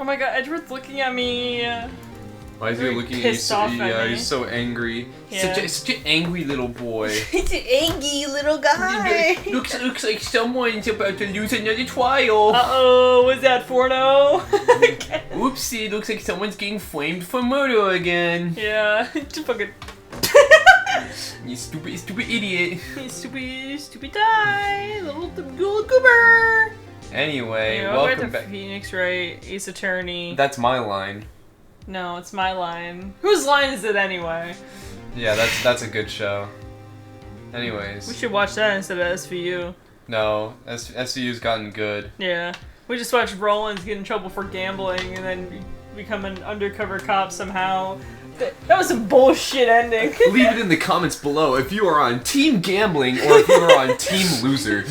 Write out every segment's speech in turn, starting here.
Oh my god, Edward's looking at me. Why is he looking at you? Yeah, he's so angry. Yeah. Such an angry little boy. He's an angry little guy. looks like someone's about to lose another trial. Uh-oh, was that 4-0? Oopsie, looks like someone's getting framed for murder again. Yeah, just fucking... You stupid idiot. Stupid die, little goober. Anyway, Yeah, welcome back. Phoenix Wright, Ace Attorney. That's my line. No, it's my line. Whose line is it anyway? Yeah, that's a good show. Anyways. We should watch that instead of SVU. No, SVU's gotten good. Yeah. We just watched Rollins get in trouble for gambling and then become an undercover cop somehow. That was some bullshit ending. Leave it in the comments below if you are on Team Gambling or if you are on Team Loser.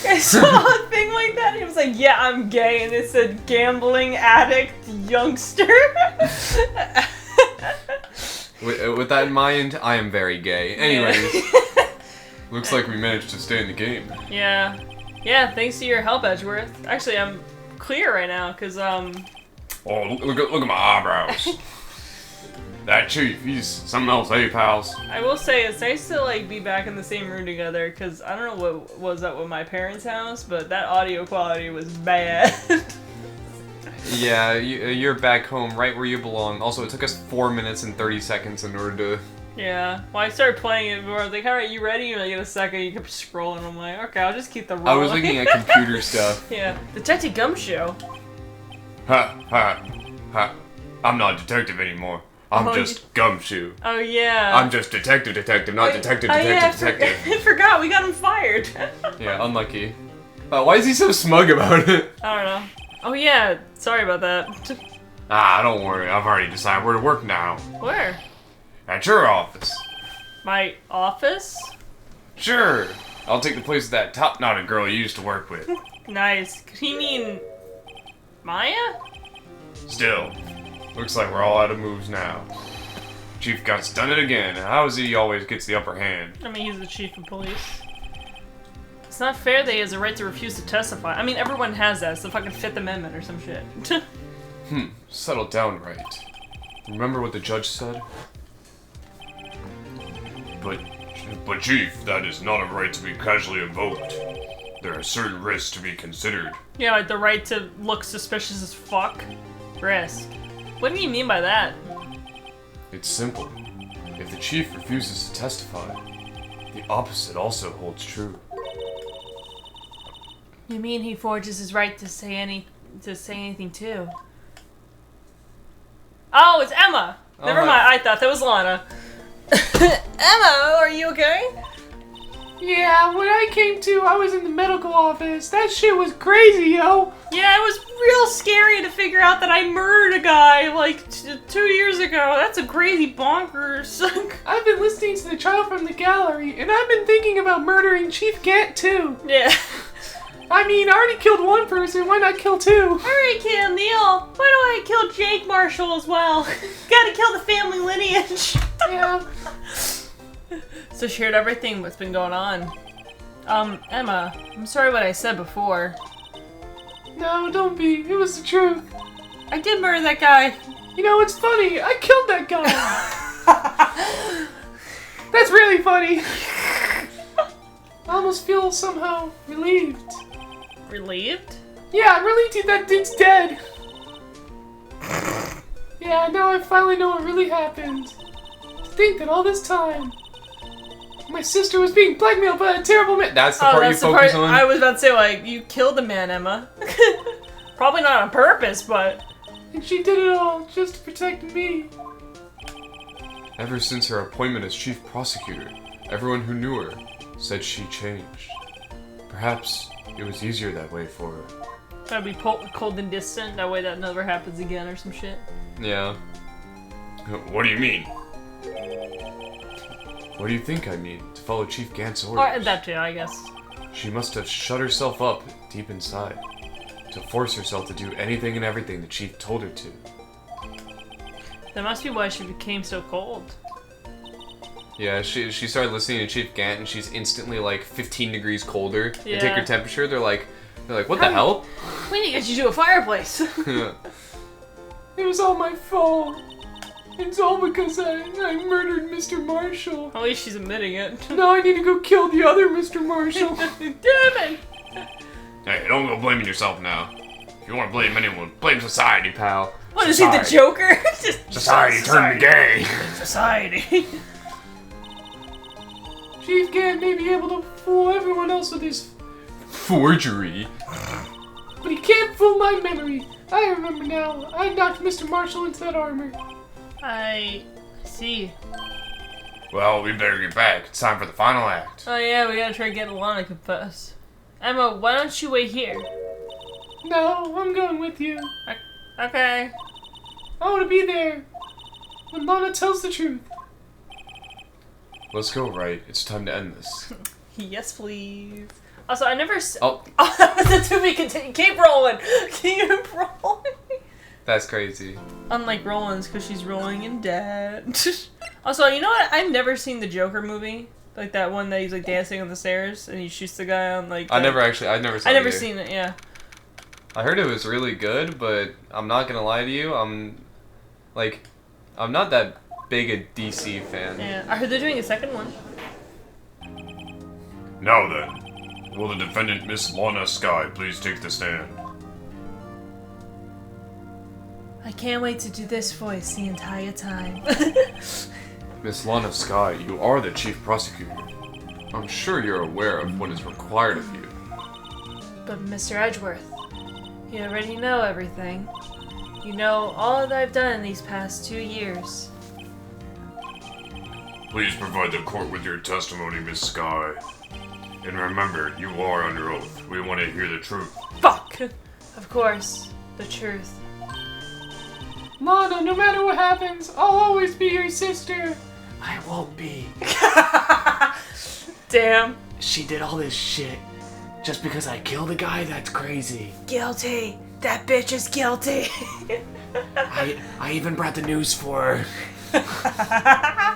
I saw a thing like that. It was like, yeah, I'm gay, and it said gambling addict youngster. With that in mind, I am very gay. Anyways, looks like we managed to stay in the game. Yeah. Yeah, thanks to your help, Edgeworth. Actually, I'm clear right now, because, Oh, look at my eyebrows. That chief, he's something else, hey, pals? I will say, it's nice to, like, be back in the same room together, because I don't know what was up with my parents' house, but that audio quality was bad. Yeah, you're back home, right where you belong. Also, it took us 4 minutes and 30 seconds in order to... Yeah. Well, I started playing it before. I was like, alright, you ready? And like, in a second, you kept scrolling. I'm like, okay, I'll just keep the rolling. I was looking at computer stuff. Yeah. Detective Gumshoe. Ha. I'm not a detective anymore. I'm just Gumshoe. Oh, yeah. I'm just detective, not detective. I forgot. We got him fired. Yeah, unlucky. Why is he so smug about it? I don't know. Oh, yeah. Sorry about that. Don't worry. I've already decided where to work now. Where? At your office. My office? Sure. I'll take the place of that top-knotted girl you used to work with. Nice. Could he mean... Maya? Still, looks like we're all out of moves now. Chief Gut's done it again. How is he always gets the upper hand? I mean, he's the chief of police. It's not fair that he has a right to refuse to testify. I mean, everyone has that. It's the fucking Fifth Amendment or some shit. Settle down, Wright. Remember what the judge said? But Chief, that is not a right to be casually invoked. There are certain risks to be considered. Yeah, like the right to look suspicious as fuck. Risk. What do you mean by that? It's simple. If the chief refuses to testify, the opposite also holds true. You mean he forges his right to say anything too? Oh, it's Emma. Never mind. I thought that was Lana. Emma, are you okay? Yeah, when I came to, I was in the medical office. That shit was crazy, yo. Yeah, it was real scary to figure out that I murdered a guy like 2 years ago. That's a crazy bonkers. I've been listening to the trial from the gallery, and I've been thinking about murdering Chief Gant too. Yeah. I mean, I already killed one person. Why not kill two? I already killed Neil. Why don't I kill Jake Marshall as well? Gotta kill the family lineage. Yeah. So she heard everything what's been going on. Emma, I'm sorry what I said before. No, don't be. It was the truth. I did murder that guy. You know, it's funny. I killed that guy. That's really funny. I almost feel somehow relieved. Relieved? Yeah, I'm relieved that dude's dead. Yeah, now I finally know what really happened. To think that all this time, my sister was being blackmailed by a terrible man. That's the part you focus on? I was about to say, like, you killed the man, Emma. Probably not on purpose, but... And she did it all just to protect me. Ever since her appointment as chief prosecutor, everyone who knew her said she changed. Perhaps it was easier that way for her. That'd be cold and distant, that way that never happens again or some shit. Yeah. What do you mean? What do you think I mean? To follow Chief Gant's orders. Or that too, I guess. She must have shut herself up deep inside to force herself to do anything and everything the chief told her to. That must be why she became so cold. Yeah, she started listening to Chief Gant and she's instantly like 15 degrees colder. Yeah. They take her temperature, they're like, what the hell? We need to get you to a fireplace. It was all my fault. It's all because I murdered Mr. Marshall. At least she's admitting it. Now I need to go kill the other Mr. Marshall. Damn it! Hey, don't go blaming yourself now. If you want to blame anyone, blame society, pal. What is he, the Joker? Society turned me gay. Society. Chief Gant may be able to fool everyone else with his... Forgery. But he can't fool my memory. I remember now. I knocked Mr. Marshall into that armor. I see. Well, we better get back. It's time for the final act. Oh yeah, we gotta try to get Lana to confess. Emma, why don't you wait here? No, I'm going with you. Okay. I want to be there when Lana tells the truth. Let's go, Wright. It's time to end this. Yes, please. Also, I never. Oh, Oh, that was a to be continued. Keep rolling. Keep rolling. that's crazy. Unlike Roland's, because she's rolling in debt. Also, you know what? I've never seen the Joker movie. Like that one that he's like dancing on the stairs and he shoots the guy on like. I've never saw it I never either. seen it. Yeah. I heard it was really good, but I'm not gonna lie to you. I'm not that big a DC fan. Yeah. I heard they're doing a second one. Now then, will the defendant, Miss Lana Skye, please take the stand? I can't wait to do this voice the entire time. Miss Lana Skye, you are the chief prosecutor. I'm sure you're aware of what is required of you. But Mr. Edgeworth, you already know everything. You know all that I've done in these past 2 years. Please provide the court with your testimony, Miss Skye. And remember, you are under oath. We want to hear the truth. Fuck! Of course, the truth. Lana, no matter what happens, I'll always be your sister. I won't be. Damn. She did all this shit just because I killed a guy? That's crazy. Guilty. That bitch is guilty. I even brought the news for her.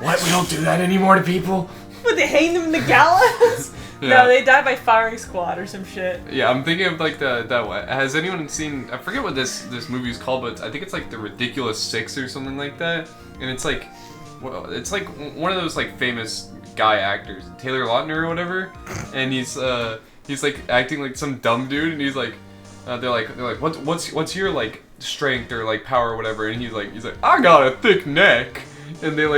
What? We don't do that anymore to people? Would they hang them in the gallows? Yeah. No, they die by firing squad or some shit. Yeah, I'm thinking of like that. Has anyone seen? I forget what this movie is called, but I think it's like The Ridiculous Six or something like that. And it's like, well, it's like one of those like famous guy actors, Taylor Lautner or whatever. And he's like acting like some dumb dude, and he's like, they're like, what's your like strength or like power or whatever? And he's like, I got a thick neck. And they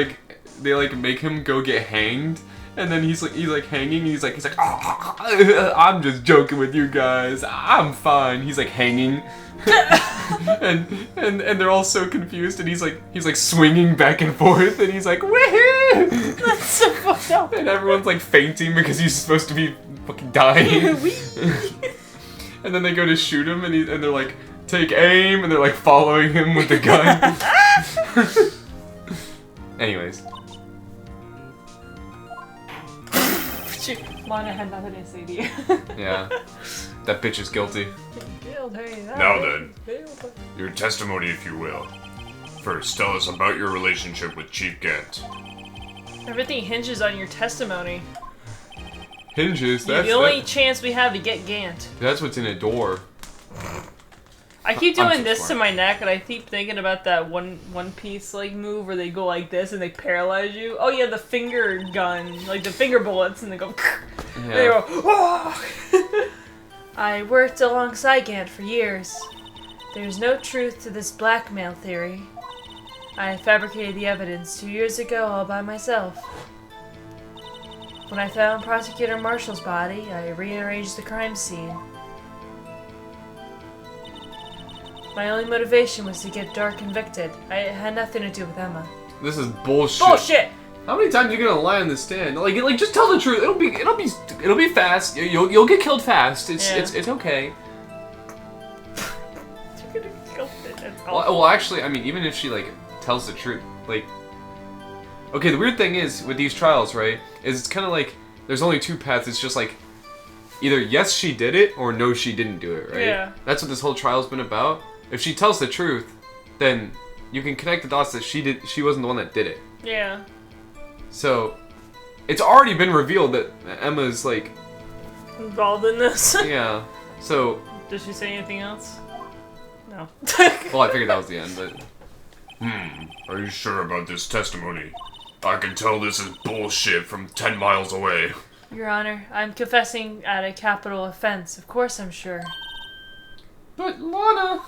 make him go get hanged. And then he's like hanging. And he's like, I'm just joking with you guys. I'm fine. He's like hanging, and they're all so confused. And he's like swinging back and forth. And he's like, woohoo! That's so fucked up. And everyone's like fainting because he's supposed to be fucking dying. And then they go to shoot him, and they're like, take aim, and they're like following him with the gun. Anyways. Lana had nothing to say to you. Yeah. That bitch is guilty. Now then, your testimony, if you will. First, tell us about your relationship with Chief Gant. Everything hinges on your testimony. Hinges. The only chance we have to get Gant. That's what's in a door. I keep I'm doing too this smart. to my neck, and I keep thinking about that One Piece like move where they go like this and they paralyze you. Oh yeah, the finger gun, like the finger bullets, and they go. And they go. Oh! I worked alongside Gant for years. There's no truth to this blackmail theory. I fabricated the evidence 2 years ago all by myself. When I found Prosecutor Marshall's body, I rearranged the crime scene. My only motivation was to get Dark convicted. I had nothing to do with Emma. This is bullshit. Bullshit! How many times are you gonna lie on the stand? Like just tell the truth. It'll be fast. You'll get killed fast. It's okay. You're gonna kill it. That's Well, actually, I mean, even if she like tells the truth, like, okay, the weird thing is with these trials, right? Is it's kind of like there's only two paths. It's just like either yes she did it or no she didn't do it, right? Yeah. That's what this whole trial's been about. If she tells the truth, then you can connect the dots that she wasn't the one that did it. Yeah. So it's already been revealed that Emma's like Involved in this. yeah. So Does she say anything else? No. Well, I figured that was the end, but... Are you sure about this testimony? I can tell this is bullshit from 10 miles away. Your Honor, I'm confessing at a capital offense. Of course I'm sure. But Lana...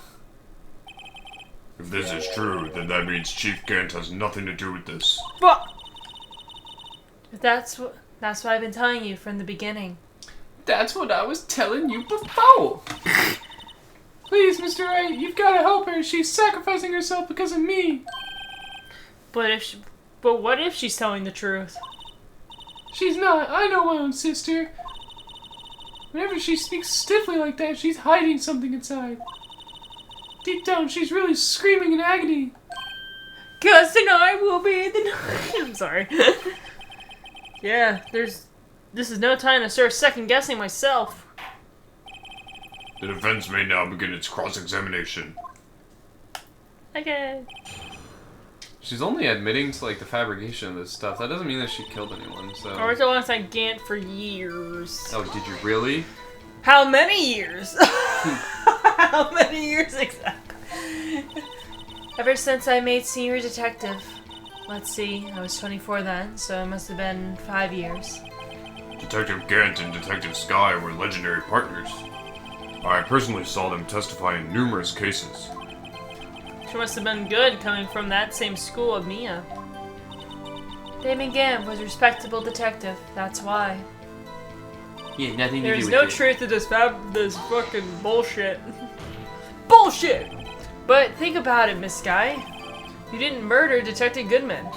If this is true, then that means Chief Gant has nothing to do with this. But that's what I've been telling you from the beginning. That's what I was telling you before. Please, Mr. Wright, you've got to help her. She's sacrificing herself because of me. But what if she's telling the truth? She's not. I know my own sister. Whenever she speaks stiffly like that, she's hiding something inside. Deep down, she's really screaming in agony. Gus and I will be the... I'm sorry. Yeah, this is no time to start second-guessing myself. The defense may now begin its cross-examination. Okay. She's only admitting to, like, the fabrication of this stuff. That doesn't mean that she killed anyone, so... I worked alongside Gant for years. Oh, did you really? How many years? How many years exactly? Ever since I made senior detective. Let's see, I was 24 then, so it must have been 5 years. Detective Gant and Detective Sky were legendary partners. I personally saw them testify in numerous cases. She must have been good coming from that same school of Mia. Damon Gant was a respectable detective, that's why. Yeah, nothing to There's do no with it. truth to this fucking bullshit. Bullshit! But think about it, Miss Sky. You didn't murder Detective Goodman.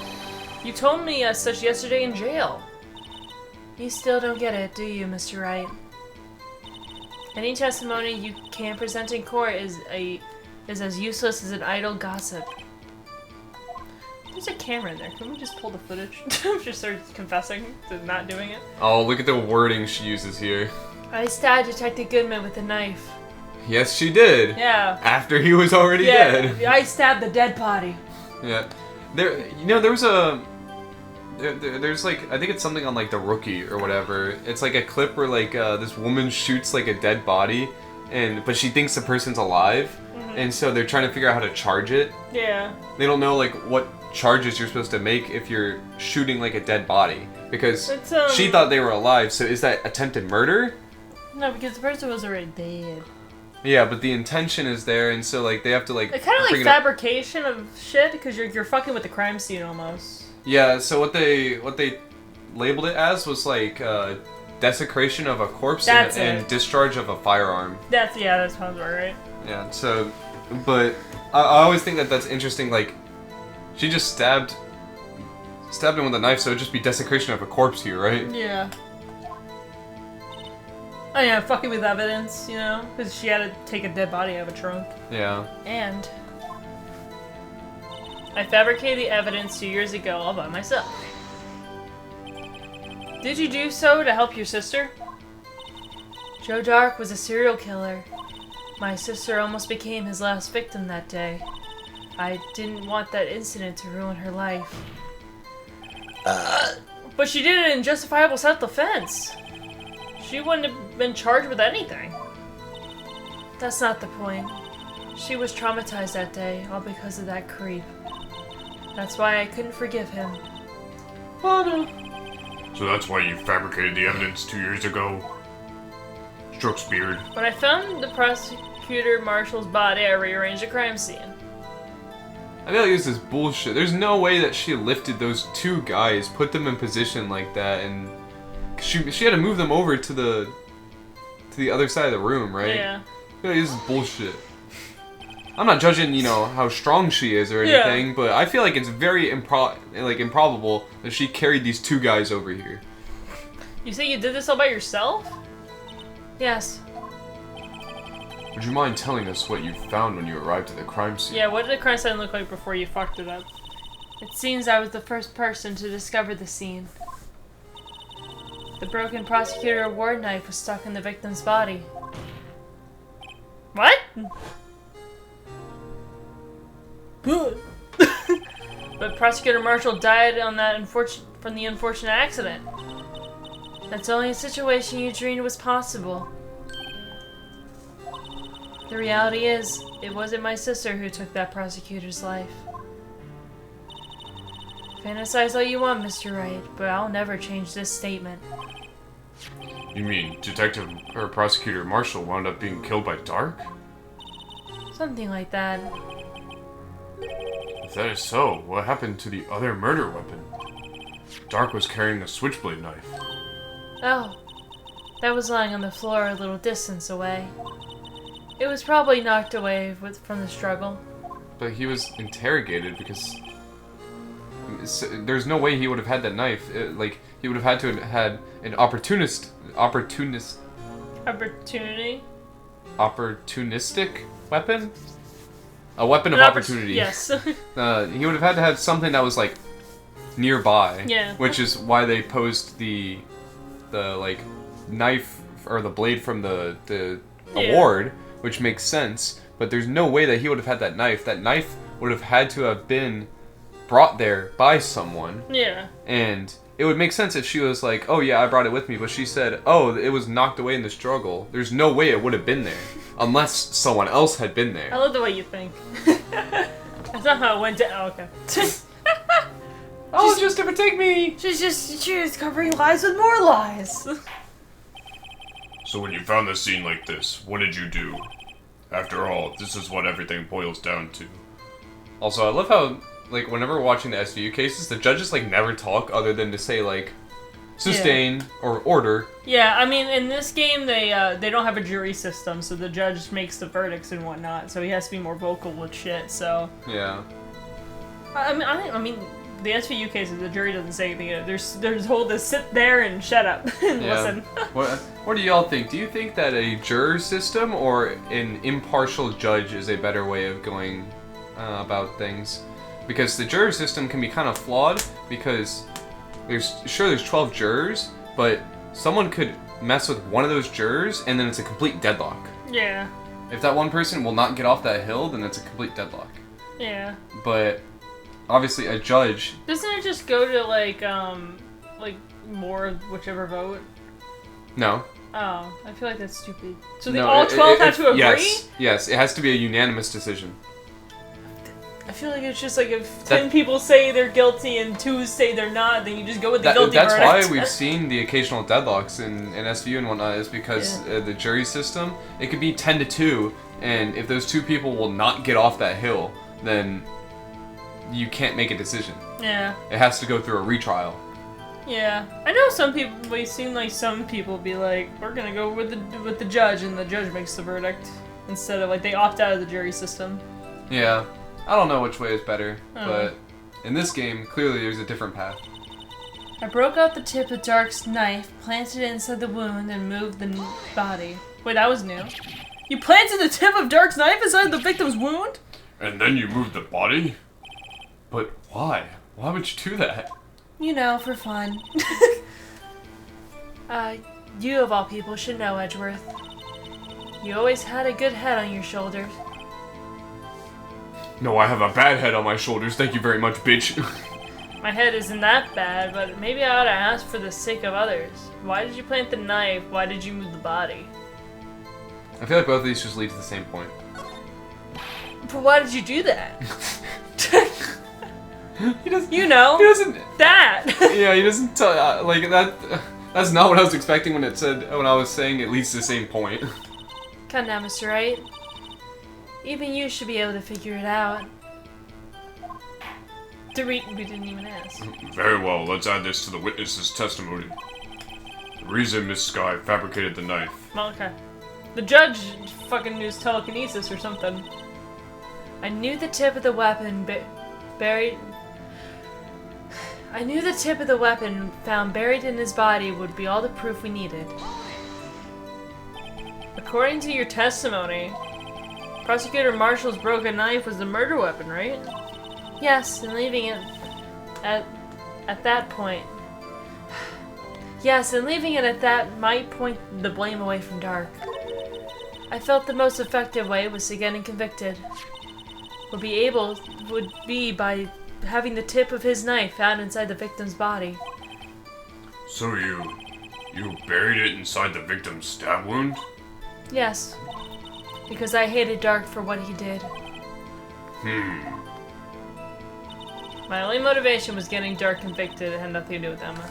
You told me as such yesterday in jail. You still don't get it, do you, Mr. Wright? Any testimony you can present in court is as useless as an idle gossip. There's a camera in there. Can we just pull the footage? Just start confessing to not doing it. Oh, look at the wording she uses here. I stabbed Detective Goodman with a knife. Yes, she did. Yeah. After he was already dead. I stabbed the dead body. Yeah. There was a... There's like, I think it's something on like The Rookie or whatever. It's like a clip where like this woman shoots like a dead body, but she thinks the person's alive, and so they're trying to figure out how to charge it. Yeah. They don't know like what charges you're supposed to make if you're shooting like a dead body, because she thought they were alive. So is that attempted murder? No, because the person was already dead. Yeah, but the intention is there, and so like they have to like. It's kind of like bring it up. fabrication of shit, because you're fucking with the crime scene almost. Yeah, so what they labeled it as was like desecration of a corpse and discharge of a firearm. That sounds about right. Yeah, so, but I always think that that's interesting. Like, she just stabbed him with a knife, so it'd just be desecration of a corpse here, right? Yeah. Oh yeah, fucking with evidence, you know, because she had to take a dead body out of a trunk. Yeah. And I fabricated the evidence 2 years ago all by myself. Did you do so to help your sister? Joe Dark was a serial killer. My sister almost became his last victim that day. I didn't want that incident to ruin her life. But she did it in justifiable self-defense. She wouldn't have been charged with anything. That's not the point. She was traumatized that day, all because of that creep. That's why I couldn't forgive him. Oh no. So that's why you fabricated the evidence 2 years ago? Strokes beard. When I found the prosecutor marshal's body, I rearranged the crime scene. I feel like this is bullshit. There's no way that she lifted those two guys, put them in position like that, and she had to move them over to the other side of the room, right? Yeah. I feel like this is bullshit. I'm not judging, you know, how strong she is or anything, but I feel like it's very improbable that she carried these two guys over here. You say you did this all by yourself? Yes. Would you mind telling us what you found when you arrived at the crime scene? Yeah, what did the crime scene look like before you fucked it up? It seems I was the first person to discover the scene. The broken prosecutor award knife was stuck in the victim's body. What? But Prosecutor Marshall died on that from the unfortunate accident. That's only a situation you dreamed was possible. The reality is, it wasn't my sister who took that prosecutor's life. Fantasize all you want, Mr. Wright, but I'll never change this statement. You mean Detective or Prosecutor Marshall wound up being killed by Dark? Something like that. If that is so, what happened to the other murder weapon? Dark was carrying a switchblade knife. Oh, that was lying on the floor a little distance away. It was probably knocked away from the struggle. But he was interrogated because there's no way he would have had that knife. He would have had to have had an opportunistic weapon? A weapon of opportunity. Yes. He would have had to have something that was like nearby. Yeah. Which is why they posed the like knife or the blade from the award, which makes sense. But there's no way that he would have had that knife. That knife would have had to have been brought there by someone. Yeah. And it would make sense if she was like, oh yeah, I brought it with me, but she said, oh, it was knocked away in the struggle. There's no way it would have been there, unless someone else had been I there. love the way you think. That's not how it went down. Oh, okay. Oh, just to protect me! She was covering lies with more lies. So when you found the scene like this, what did you do? After all, this is what everything boils down to. Also, I love how, like, whenever we're watching the SVU cases, the judges, like, never talk other than to say, like, sustain or order. Yeah, I mean, in this game, they don't have a jury system, so the judge makes the verdicts and whatnot, so he has to be more vocal with shit, so... Yeah. I mean, the SVU cases, the jury doesn't say anything. They're told to sit there and shut up and listen. What do y'all think? Do you think that a juror system or an impartial judge is a better way of going about things? Because the juror system can be kind of flawed because there's 12 jurors, but someone could mess with one of those jurors and then it's a complete deadlock. Yeah. If that one person will not get off that hill, then it's a complete deadlock. Yeah. But obviously a judge... Doesn't it just go to, like more of whichever vote? No. Oh, I feel like that's stupid. So No, all 12 have to agree? Yes, it has to be a unanimous decision. I feel like it's just like if 10 people say they're guilty and 2 say they're not, then you just go with the guilty that's verdict. why we've seen the occasional deadlocks in SVU and whatnot, is because the jury system, it could be 10-2, and if those 2 people will not get off that hill, then you can't make a decision. Yeah. It has to go through a retrial. Yeah. I know some people, we've seen like some people be like, we're gonna go with the judge, and the judge makes the verdict, instead of like they opt out of the jury system. Yeah. I don't know which way is better, but in this game, clearly there's a different path. I broke out the tip of Dark's knife, planted it inside the wound, and moved the body. Wait, that was new. You planted the tip of Dark's knife inside the victim's wound? And then you moved the body? But why? Why would you do that? You know, for fun. You of all people should know, Edgeworth. You always had a good head on your shoulders. No, I have a bad head on my shoulders, thank you very much, bitch. My head isn't that bad, but maybe I ought to ask for the sake of others. Why did you plant the knife? Why did you move the body? I feel like both of these just lead to the same point. But why did you do that? He doesn't. You know. He doesn't. That. Yeah, he doesn't tell like that. That's not what I was expecting when I was saying it leads to the same point. Come now, Mr. Wright. Even you should be able to figure it out. We didn't even ask. Very well, let's add this to the witness's testimony. The reason Miss Sky fabricated the knife. Well, okay. The judge fucking used telekinesis or something. I knew the tip of the weapon I knew the tip of the weapon found buried in his body would be all the proof we needed. According to your testimony, Prosecutor Marshall's broken knife was the murder weapon, right? Yes, and leaving it at that point. Yes, and leaving it at that might point the blame away from Dark. I felt the most effective way was to get him convicted. Would be by having the tip of his knife found inside the victim's body. So you buried it inside the victim's stab wound? Yes. Because I hated Dark for what he did. My only motivation was getting Dark convicted. It had nothing to do with Emma.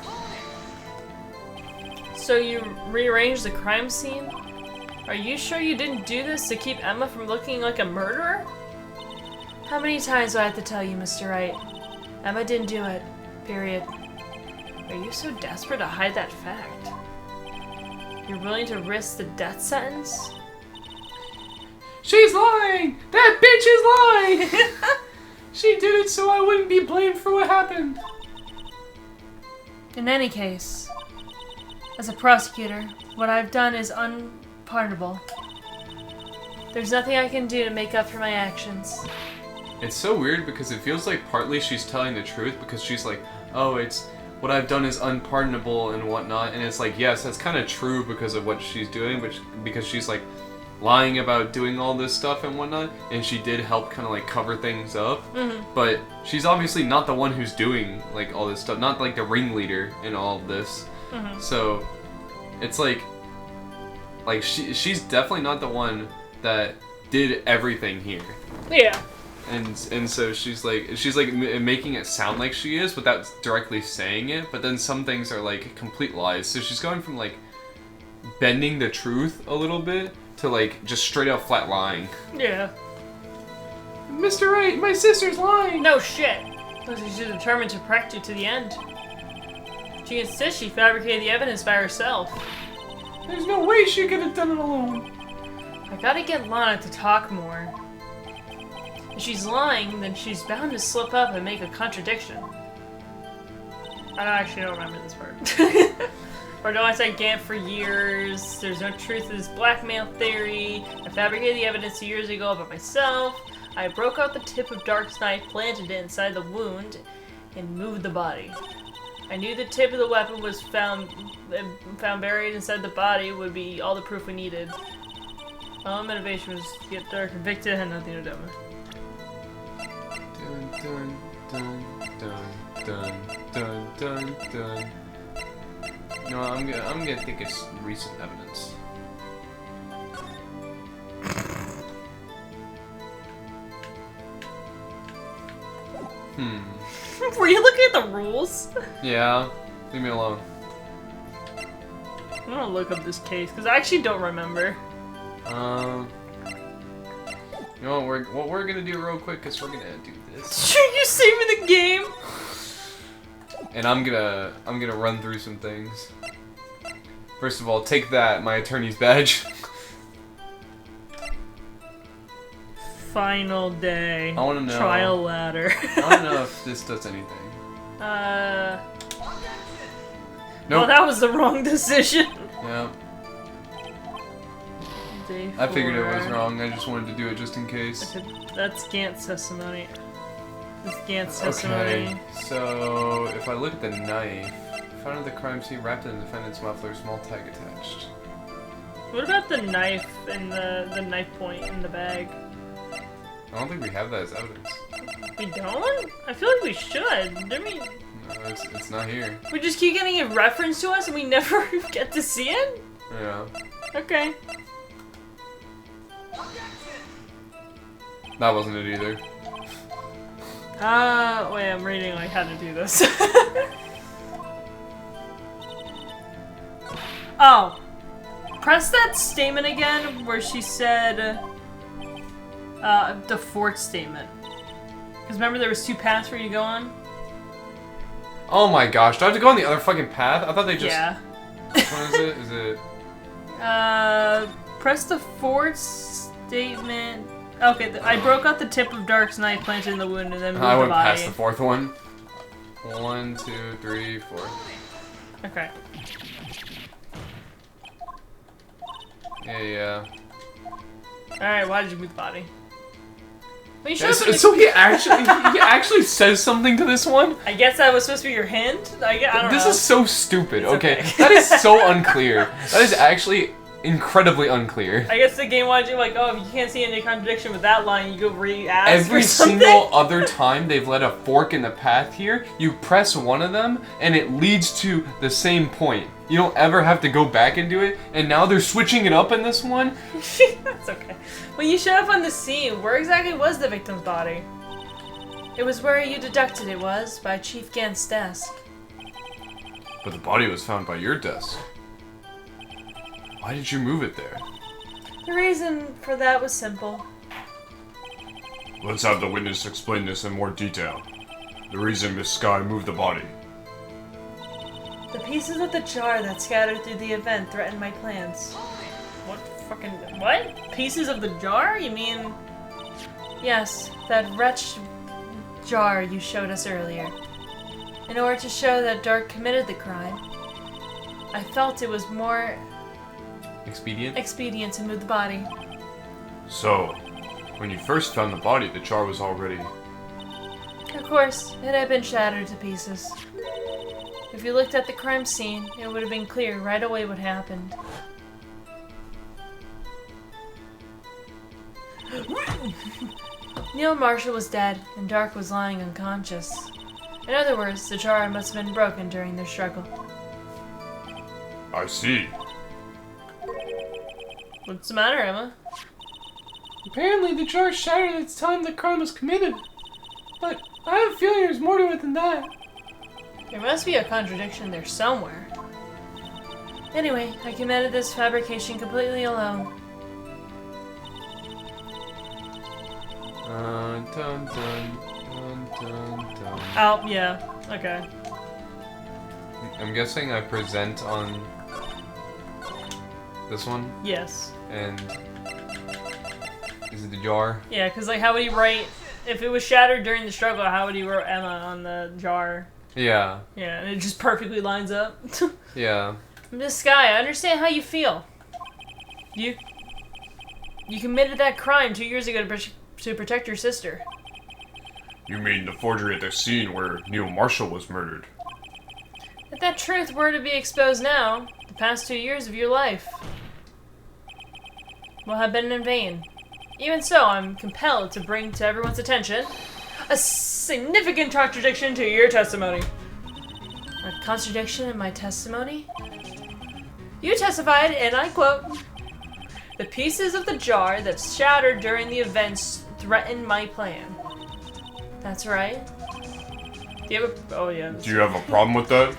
So you rearranged the crime scene? Are you sure you didn't do this to keep Emma from looking like a murderer? How many times do I have to tell you, Mr. Wright? Emma didn't do it. Period. Are you so desperate to hide that fact? You're willing to risk the death sentence? She's lying! That bitch is lying! She did it so I wouldn't be blamed for what happened. In any case, as a prosecutor, what I've done is unpardonable. There's nothing I can do to make up for my actions. It's so weird because it feels like partly she's telling the truth because she's like, oh, it's what I've done is unpardonable and whatnot, and it's like, yes, that's kind of true because of what she's doing, but because she's like lying about doing all this stuff and whatnot, and she did help kind of like cover things up, but she's obviously not the one who's doing like all this stuff, not like the ringleader in all of this. So it's like she's definitely not the one that did everything here. Yeah. And so she's like making it sound like she is without directly saying it, but then some things are like complete lies. So she's going from like bending the truth a little bit to like just straight up flat lying. Yeah. Mr. Wright, my sister's lying! No shit. Because she's determined to protect you to the end. She insists she fabricated the evidence by herself. There's no way she could have done it alone. I gotta get Lana to talk more. If she's lying, then she's bound to slip up and make a contradiction. I don't remember this part. Or don't I say Gant for years? There's no truth to this blackmail theory. I fabricated the evidence 2 years ago about myself. I broke out the tip of Dark's knife, planted it inside the wound, and moved the body. I knew the tip of the weapon was found buried inside the body would be all the proof we needed. My motivation was to get Dark convicted and nothing to do with it. Dun dun dun dun dun dun dun. No, I'm gonna think it's recent evidence. Were you looking at the rules? Yeah, leave me alone. I'm gonna look up this case because I actually don't remember. You know what we're gonna do real quick is we're gonna do this. You saving the game? And I'm gonna run through some things. First of all, take that, my attorney's badge. Final day. I wanna know. Trial ladder. I wanna know if this does anything. Nope. Oh, that was the wrong decision. Yeah. Day I figured it 4. was wrong. I just wanted to do it just in case. That's Gant's testimony. That's Gant's testimony. Okay, so if I look at the knife, found at the crime scene wrapped in the defendant's muffler, small tag attached. What about the knife and the knife point in the bag? I don't think we have that as evidence. We don't? I feel like we should. Didn't we? No, it's not here. We just keep getting a reference to us and we never get to see it? Yeah. Okay. That wasn't it either. Wait, I'm reading like how to do this. Oh. Press that statement again where she said the fourth statement. Because remember there was 2 paths for you to go on? Oh my gosh, do I have to go on the other fucking path? I thought they just... Yeah. Which one is it? Is it... Press the fourth statement. Okay, I broke out the tip of Dark's knife, planted in the wound, and then moved I the went body. past the 4th one. 1, 2, 3, 4. Okay. Yeah. Alright, why did you move the body? Well, you should Yes, have so he actually says something to this one? I guess that was supposed to be your hint? I don't know. This is so stupid, It's okay? okay. That is so unclear. That is actually incredibly unclear. I guess the game wanted you like, oh, if you can't see any contradiction with that line, you go re-ask Every or something. single other time they've let a fork in the path here, you press one of them and it leads to the same point. You don't ever have to go back and do it, and now they're switching it up in this one? That's okay. When you showed up on the scene, where exactly was the victim's body? It was where you deducted it was, by Chief Gant's desk. But the body was found by your desk. Why did you move it there? The reason for that was simple. Let's have the witness explain this in more detail. The reason Miss Sky moved the body. The pieces of the jar that scattered through the event threatened my plans. What fucking... what? Pieces of the jar? You mean... Yes, that wretched jar you showed us earlier. In order to show that Dark committed the crime, I felt it was more expedient to move the body. So, when you first found the body, the jar was already... Of course, it had been shattered to pieces. If you looked at the crime scene, it would have been clear right away what happened. Neil Marshall was dead, and Dark was lying unconscious. In other words, the jar must have been broken during their struggle. I see. What's the matter, Emma? Apparently the jar shattered at the time the crime was committed. But I have a feeling there's more to it than that. There must be a contradiction there somewhere. Anyway, I committed this fabrication completely alone. Dun, dun, dun, dun, dun. Oh, yeah. Okay. I'm guessing I present on this one, Yes. and is it the jar? Yeah, because, like, how would he write... If it was shattered during the struggle, how would he write Emma on the jar? Yeah, Yeah, and it just perfectly lines up. yeah. Miss Sky, I understand how you feel. You committed that crime 2 years ago to protect your sister. You mean the forgery at the scene where Neil Marshall was murdered? If that truth were to be exposed now, the past 2 years of your life will have been in vain. Even so, I'm compelled to bring to everyone's attention a significant contradiction to your testimony. A contradiction in my testimony? You testified, and I quote, "The pieces of the jar that shattered during the events threatened my plan." That's right. Do you have a... Oh, yeah. Do you have a problem with that?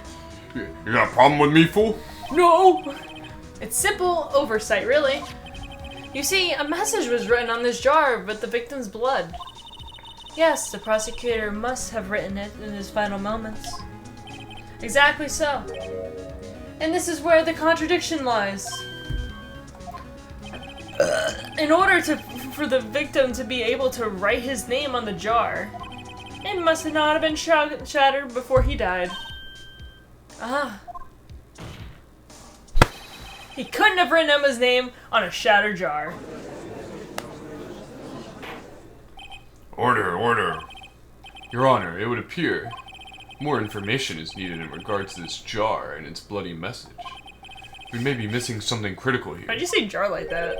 You got a problem with me, fool? No! It's simple oversight, really. You see, a message was written on this jar with the victim's blood. Yes, the prosecutor must have written it in his final moments. Exactly so. And this is where the contradiction lies. In order for the victim to be able to write his name on the jar, it must not have been shattered before he died. Ah. He couldn't have written Emma's name on a shattered jar. Order, order. Your Honor, it would appear more information is needed in regards to this jar and its bloody message. We may be missing something critical here. Why'd you say jar like that?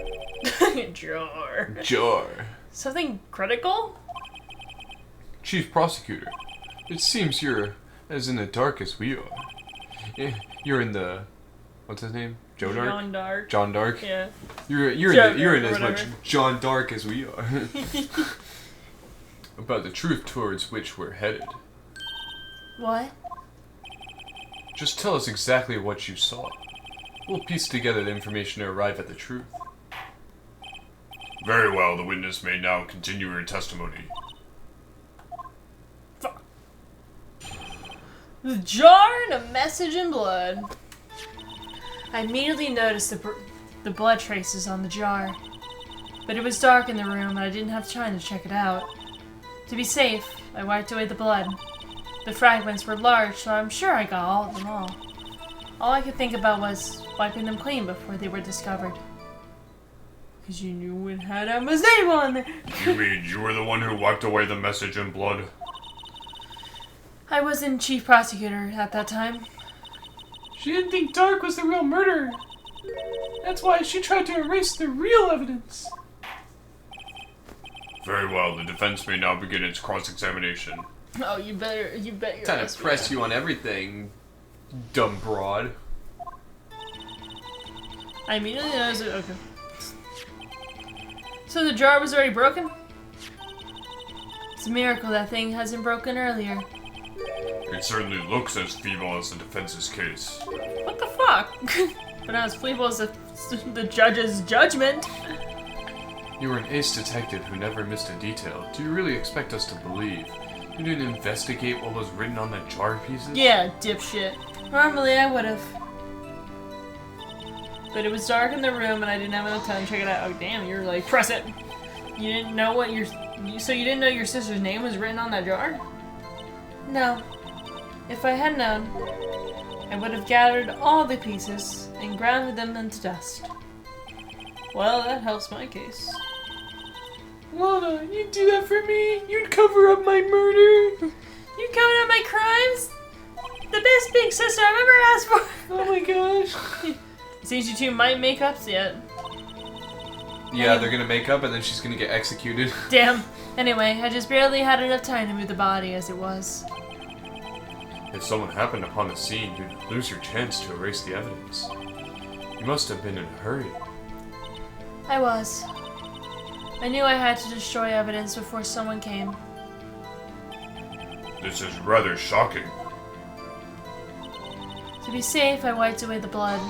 Jar. Jar. Something critical? Chief Prosecutor, it seems you're as in the dark as we are. You're in the... What's his name? Joe Dark? John Dark. John Dark? Yeah. You're Joe in Dark, as much whatever. John Dark as we are. About the truth towards which we're headed. What? Just tell us exactly what you saw. We'll piece together the information to arrive at the truth. Very well, the witness may now continue her testimony. The jar and a message in blood. I immediately noticed the blood traces on the jar. But it was dark in the room and I didn't have time to check it out. To be safe, I wiped away the blood. The fragments were large, so I'm sure I got all of them all. All I could think about was wiping them clean before they were discovered. Because you knew it had Emma's name on there. You mean you were the one who wiped away the message in blood? I wasn't chief prosecutor at that time. She didn't think Dark was the real murderer. That's why she tried to erase the real evidence. Very well, the defense may now begin its cross-examination. Oh, you bet your Trying ass to will. press you on everything, dumb broad. I immediately noticed it. Okay. So the jar was already broken? It's a miracle that thing hasn't broken earlier. It certainly looks as feeble as the defense's case. What the fuck? But not as feeble as the judge's judgment. You were an ace detective who never missed a detail. Do you really expect us to believe? You didn't investigate what was written on the jar pieces? Yeah, dipshit. Normally I would've. But it was dark in the room and I didn't have enough time to check it out. Oh damn, you're like, press it! You didn't know what so you didn't know your sister's name was written on that jar? No. If I had known, I would have gathered all the pieces and grounded them into dust. Well, that helps my case. Lana, you'd do that for me? You'd cover up my murder? You covered up my crimes? The best big sister I've ever asked for! Oh my gosh. Seems you two might make up yet. Yeah, they're gonna make up and then she's gonna get executed. Damn. Anyway, I just barely had enough time to move the body as it was. If someone happened upon the scene, you'd lose your chance to erase the evidence. You must have been in a hurry. I was. I knew I had to destroy evidence before someone came. This is rather shocking. To be safe, I wiped away the blood.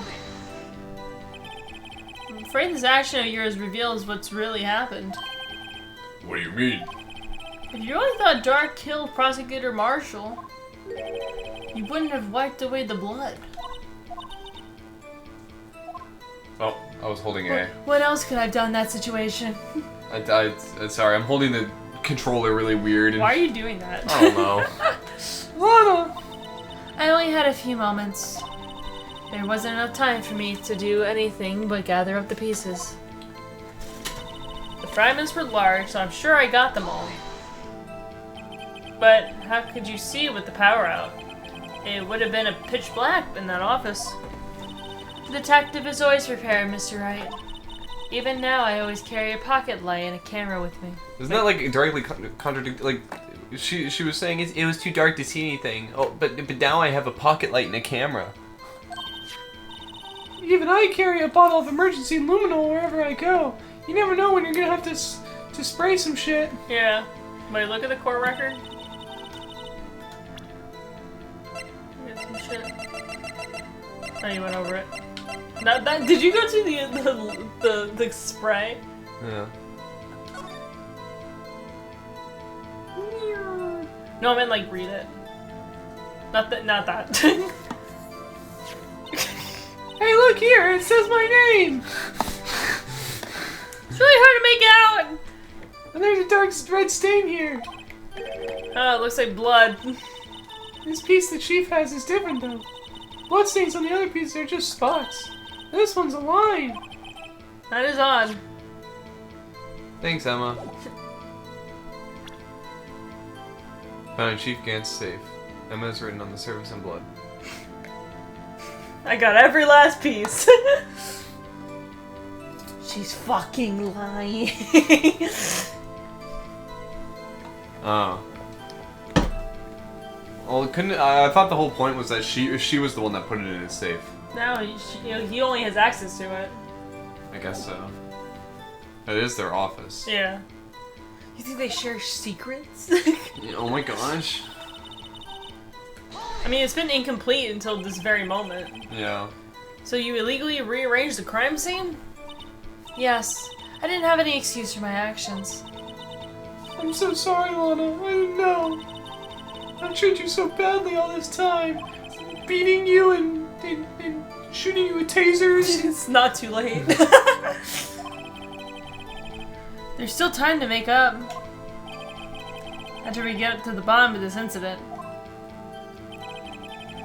I'm afraid this action of yours reveals what's really happened. What do you mean? If you really thought Dark killed Prosecutor Marshall, you wouldn't have wiped away the blood. Oh, I was holding A. What else could I have done in that situation? Sorry, I'm holding the controller really weird. And Why are you doing that? I don't know. Lana! I only had a few moments. There wasn't enough time for me to do anything but gather up the pieces. The fragments were large, so I'm sure I got them all. But how could you see with the power out? It would have been a pitch black in that office. The detective is always prepared, Mr. Wright. Even now, I always carry a pocket light and a camera with me. Isn't that like directly contradict? Like she was saying it was too dark to see anything. Oh, but now I have a pocket light and a camera. Even I carry a bottle of emergency luminol wherever I go. You never know when you're gonna have to spray some shit. Yeah. Wait, look at the court record. Get some shit. Oh, you went over it. That did you go to the spray? Yeah. No, I meant like read it. Not that. Hey, look here! It says my name! It's really hard to make out! And there's a dark red stain here. Oh, it looks like blood. This piece the chief has is different, though. Bloodstains on the other pieces are just spots. This one's a line. That is odd. Thanks, Emma. Found Chief Gant's safe. Emma is written on the surface in blood. I got every last piece. She's fucking lying. Oh. Well, couldn't I thought the whole point was that she was the one that put it in his safe. No, he only has access to it. I guess so. It is their office. Yeah. You think they share secrets? Oh my gosh. I mean, it's been incomplete until this very moment. Yeah. So you illegally rearranged the crime scene? Yes. I didn't have any excuse for my actions. I'm so sorry, Lana. I didn't know. I treated you so badly all this time. Beating you and shooting you with tasers. It's not too late. There's still time to make up. After we get to the bottom of this incident.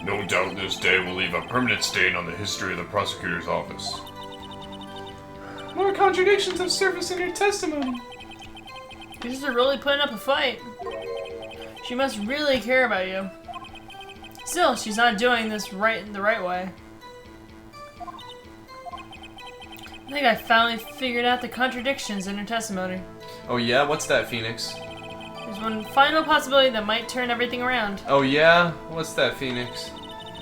No doubt this day will leave a permanent stain on the history of the prosecutor's office. More contradictions have surfaced in her testimony. These are really putting up a fight. She must really care about you. Still, she's not doing this the right way. I think I finally figured out the contradictions in her testimony. Oh yeah? What's that, Phoenix? There's one final possibility that might turn everything around. Oh yeah? What's that, Phoenix?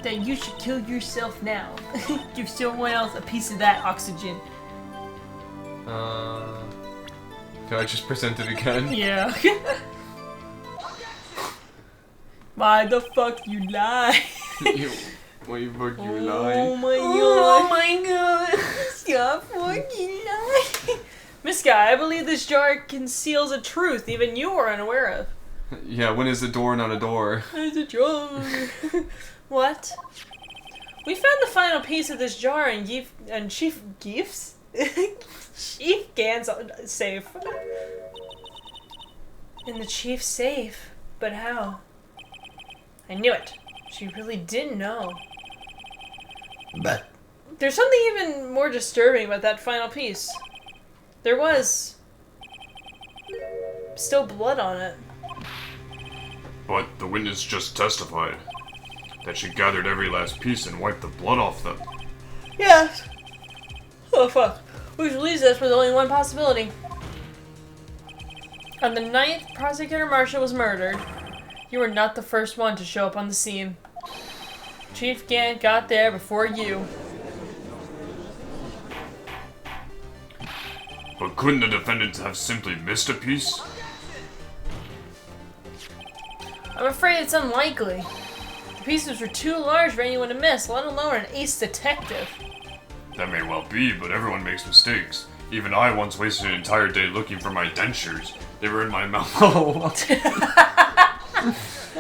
That you should kill yourself now. Give someone else a piece of that oxygen. Can I just present it again? Yeah. Why the fuck you lie? Why you fuck you Oh lie? my god. Oh my god. Stop fucking lying. Miss Guy, I believe this jar conceals a truth even you are unaware of. Yeah, when is the door not a door? It's a jar. What? We found the final piece of this jar in Chief Gifts? Chief Gan's safe. In the chief's safe? But how? I knew it. She really didn't know. But There's something even more disturbing about that final piece. There was still blood on it. But the witness just testified that she gathered every last piece and wiped the blood off them. Yes. Oh fuck. Which leaves us with only one possibility. On the night Prosecutor Marshall was murdered, you were not the first one to show up on the scene. Chief Gant got there before you. But couldn't the defendants have simply missed a piece? I'm afraid it's unlikely. The pieces were too large for anyone to miss, let alone an ace detective. That may well be, but everyone makes mistakes. Even I once wasted an entire day looking for my dentures. They were in my mouth.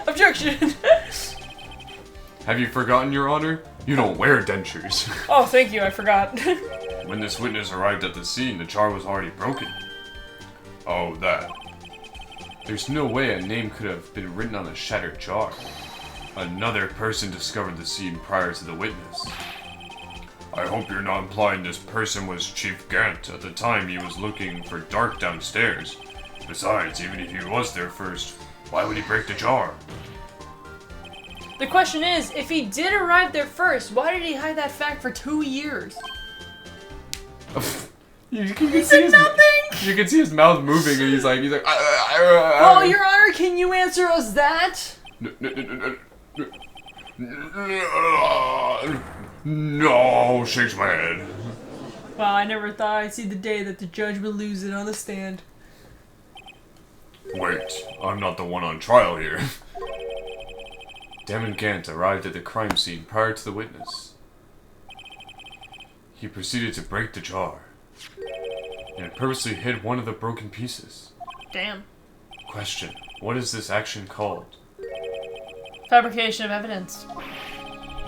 Objection! Have you forgotten, Your Honor? You don't wear dentures. Oh, thank you, I forgot. When this witness arrived at the scene, the jar was already broken. Oh, that. There's no way a name could have been written on a shattered jar. Another person discovered the scene prior to the witness. I hope you're not implying this person was Chief Gant at the time he was looking for Dark downstairs. Besides, even if he was there first, why would he break the jar? The question is, if he did arrive there first, why did he hide that fact for 2 years? You can see his, nothing! You can see his mouth moving, and he's like, Oh, Your Honor, can you answer us that? No, shakes my head. Wow, I never thought I'd see the day that the judge would lose it on the stand. Wait, I'm not the one on trial here. Damon Gant arrived at the crime scene prior to the witness. He proceeded to break the jar, and purposely hid one of the broken pieces. Damn. Question: what is this action called? Fabrication of evidence.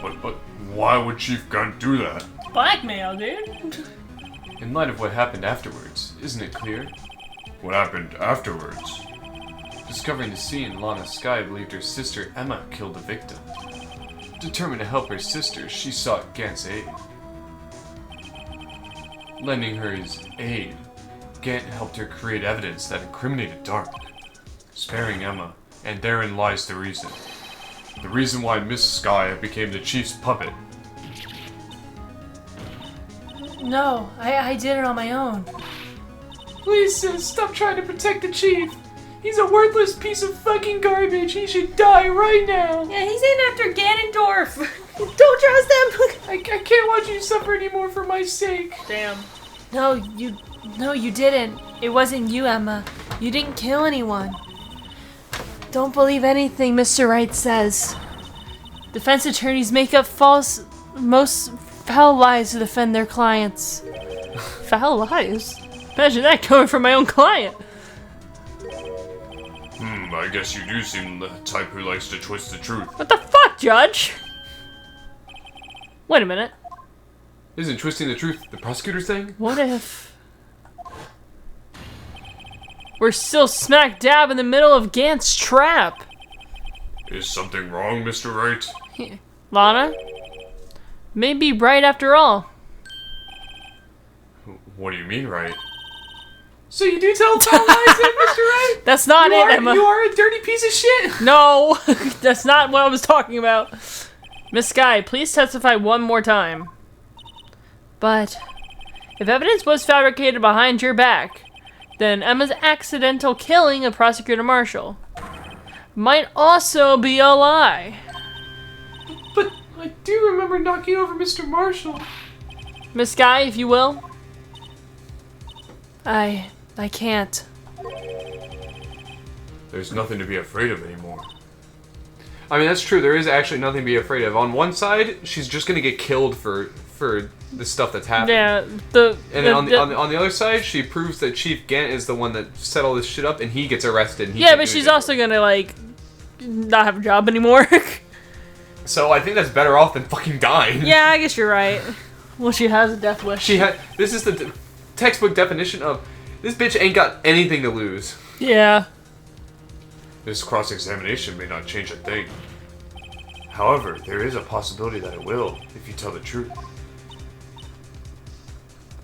But why would Chief Gant do that? Blackmail, dude. In light of what happened afterwards, isn't it clear? What happened afterwards? Discovering the scene, Lana Skye believed her sister Emma killed the victim. Determined to help her sister, she sought Gant's aid. Lending her his aid, Gant helped her create evidence that incriminated Dark, sparing Emma, and therein lies the reason. The reason why Miss Skye became the Chief's puppet. No, I did it on my own. Please, sis, stop trying to protect the chief. He's a worthless piece of fucking garbage. He should die right now. Yeah, he's in after Ganondorf. Don't trust him. I can't watch you suffer anymore for my sake. Damn. No, you didn't. It wasn't you, Emma. You didn't kill anyone. Don't believe anything Mr. Wright says. Defense attorneys make up most foul lies to defend their clients. Foul lies? Imagine that coming from my own client. I guess you do seem the type who likes to twist the truth. What the fuck, Judge? Wait a minute. Isn't twisting the truth the prosecutor's thing? What if we're still smack dab in the middle of Gant's trap? Is something wrong, Mr. Wright? Lana? Maybe right after all. What do you mean, Wright? So you do tell foul lies then, Mr. Wright? That's not You it, are, Emma. you are a dirty piece of shit. No, that's not what I was talking about. Miss Skye, please testify one more time. But If evidence was fabricated behind your back, then Emma's accidental killing of Prosecutor Marshall might also be a lie. But I do remember knocking over Mr. Marshall. Miss Guy, if you will. I can't. There's nothing to be afraid of anymore. I mean, that's true. There is actually nothing to be afraid of. On one side, she's just gonna get killed for the stuff that's happening. Yeah, And then on the other side, she proves that Chief Gant is the one that set all this shit up, and he gets arrested. And he yeah, can't but do she's anything. also gonna like not have a job anymore. So I think that's better off than fucking dying. Yeah, I guess you're right. Well, she has a death wish. This is the textbook definition of this bitch ain't got anything to lose. Yeah. This cross-examination may not change a thing. However, there is a possibility that it will, if you tell the truth.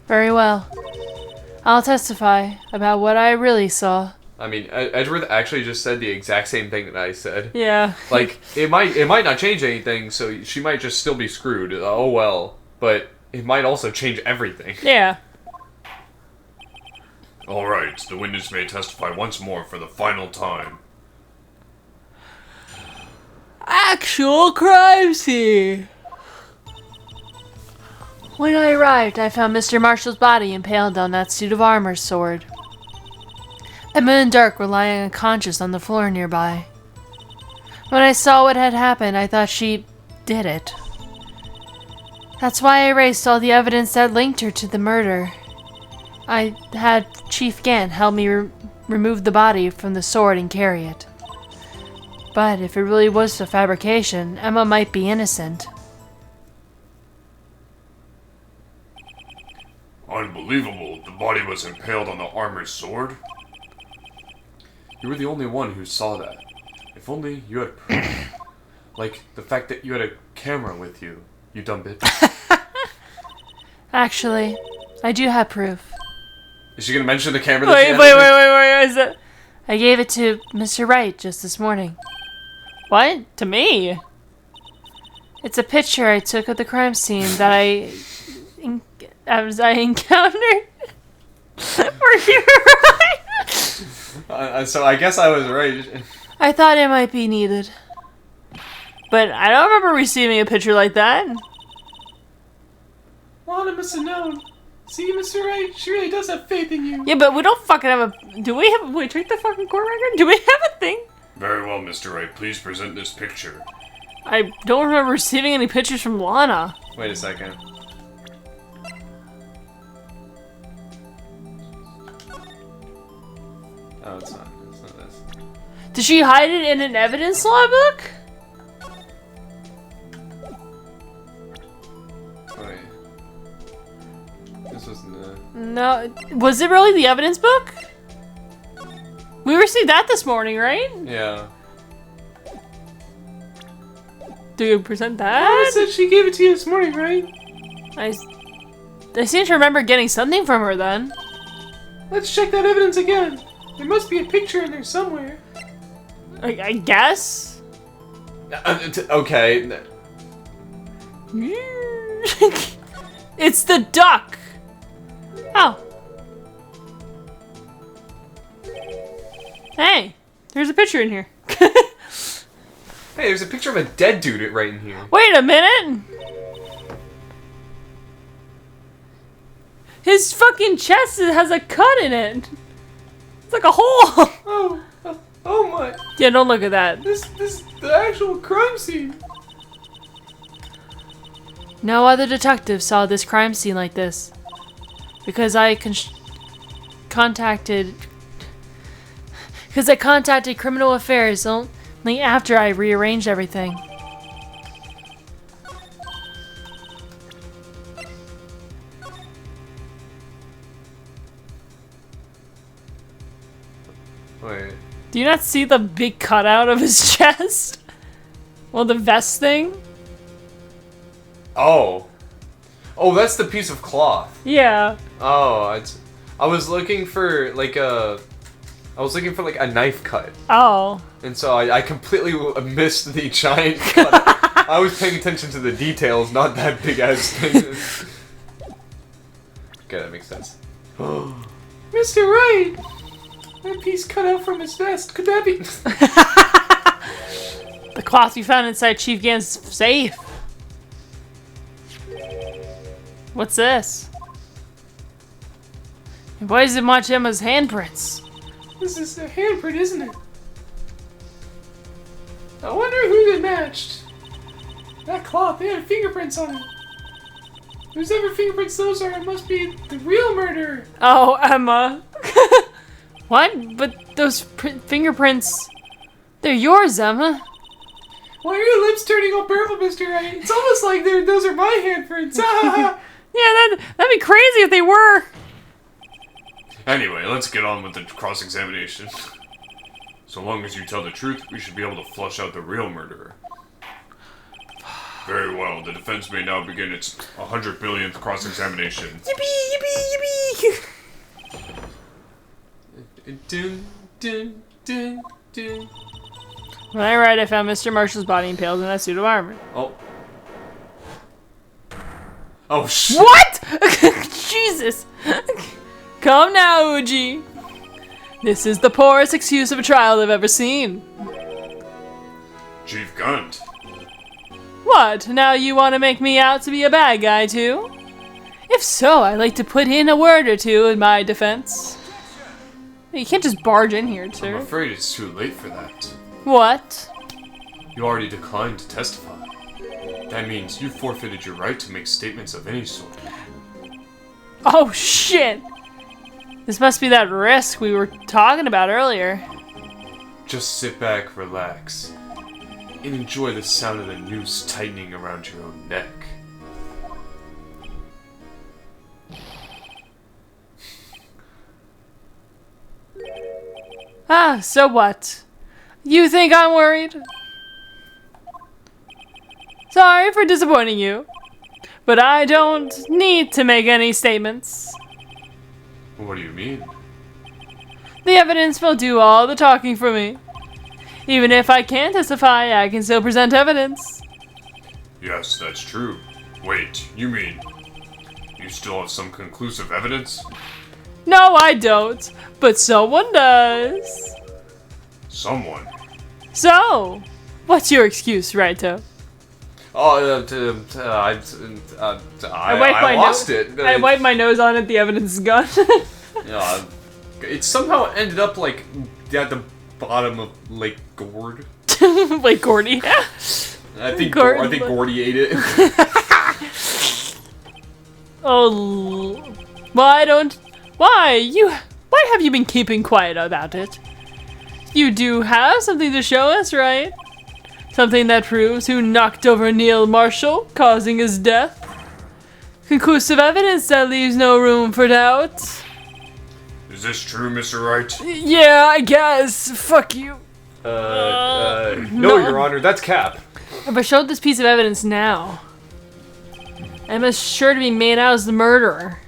Very well. I'll testify about what I really saw. I mean, Edgeworth actually just said the exact same thing that I said. Yeah. Like, it might not change anything, so she might just still be screwed. Oh well. But it might also change everything. Yeah. Alright, the witness may testify once more for the final time. Actual crime scene. When I arrived, I found Mr. Marshall's body impaled on that suit of armor sword. Emma and Dirk were lying unconscious on the floor nearby. When I saw what had happened, I thought she did it. That's why I erased all the evidence that linked her to the murder. I had Chief Gant help me remove the body from the sword and carry it. But if it really was a fabrication, Emma might be innocent. Unbelievable, the body was impaled on the armored sword? You were the only one who saw that. If only you had proof. Like the fact that you had a camera with you, you dumb bitch. Actually, I do have proof. Is she gonna mention the camera? That Wait, is that? I gave it to Mr. Wright just this morning. What? To me? It's a picture I took of the crime scene that I encountered. Were you right? So I guess I was right. I thought it might be needed. But I don't remember receiving a picture like that. Lana must have known. See, Mr. Wright, she really does have faith in you. Yeah, but we don't fucking have a... Do we have... Wait, check the fucking court record? Do we have a thing? Very well, Mr. Wright, please present this picture. I don't remember receiving any pictures from Lana. Wait a second. Oh, it's not this. Did she hide it in an evidence logbook? Wait. This wasn't the... No. Was it really the evidence book? We received that this morning, right? Yeah. Do you present Lana that? said she gave it to you this morning, right? I seem to remember getting something from her then. Let's check that evidence again. There must be a picture in there somewhere. I guess? Okay. It's the duck! Oh. Hey, there's a picture in here. Hey, there's a picture of a dead dude right in here. Wait a minute! His fucking chest has a cut in it. It's like a hole. Oh my! Yeah, don't look at that. This the actual crime scene. No other detective saw this crime scene like this. Because I contacted Criminal Affairs only after I rearranged everything. Wait. Do you not see the big cutout of his chest? Well, the vest thing? Oh. Oh, that's the piece of cloth. Yeah. Oh, I was looking for like a knife cut, Oh. and so I completely missed the giant cut. I was paying attention to the details, not that big ass thing. Okay, that makes sense. Mr. Wright! That piece cut out from his vest. Could that be... The cloth you found inside Chief Gant's safe. What's this? And why does it match Emma's handprints? This is a handprint, isn't it? I wonder who they matched. That cloth, they had fingerprints on it. Whoever fingerprints those are, it must be the real murderer. Oh, Emma. What? But those fingerprints, they're yours, Emma. Why are your lips turning all purple, Mr. Wright? It's almost like those are my handprints. Yeah, that'd be crazy if they were. Anyway, let's get on with the cross-examination. So long as you tell the truth, we should be able to flush out the real murderer. Very well, the defense may now begin its 100 billionth cross-examination. Yippee, yippee, yippee. Dun, dun, dun, dun. When I arrived, I found Mr. Marshall's body impaled in that suit of armor. Oh. Oh, shit. What? Jesus. Come now, Uji. This is the poorest excuse of a trial I've ever seen. Chief Gunt. What? Now you want to make me out to be a bad guy, too? If so, I'd like to put in a word or two in my defense. You can't just barge in here, I'm sir. afraid it's too late for that. What? You already declined to testify. That means you forfeited your right to make statements of any sort. Oh, shit. This must be that risk we were talking about earlier. Just sit back, relax, and enjoy the sound of the noose tightening around your own neck. Ah, so what? You think I'm worried? Sorry for disappointing you, but I don't need to make any statements. What do you mean? The evidence will do all the talking for me. Even if I can't testify, I can still present evidence. Yes, that's true. Wait, you mean you still have some conclusive evidence? No, I don't, but someone does. Someone. So, what's your excuse, Raito? Oh, I lost it. I wiped my nose on it, the evidence is gone. It somehow ended up like at the bottom of Lake Gord. Like Gordy. I think Gord- Gordy ate it. Oh, why have you been keeping quiet about it? You do have something to show us, right? Something that proves who knocked over Neil Marshall, causing his death. Conclusive evidence that leaves no room for doubt. Is this true, Mr. Wright? Yeah, I guess. Fuck you. No, No. Your Honor, that's Cap. If I showed this piece of evidence now, Emma's sure to be made out as the murderer.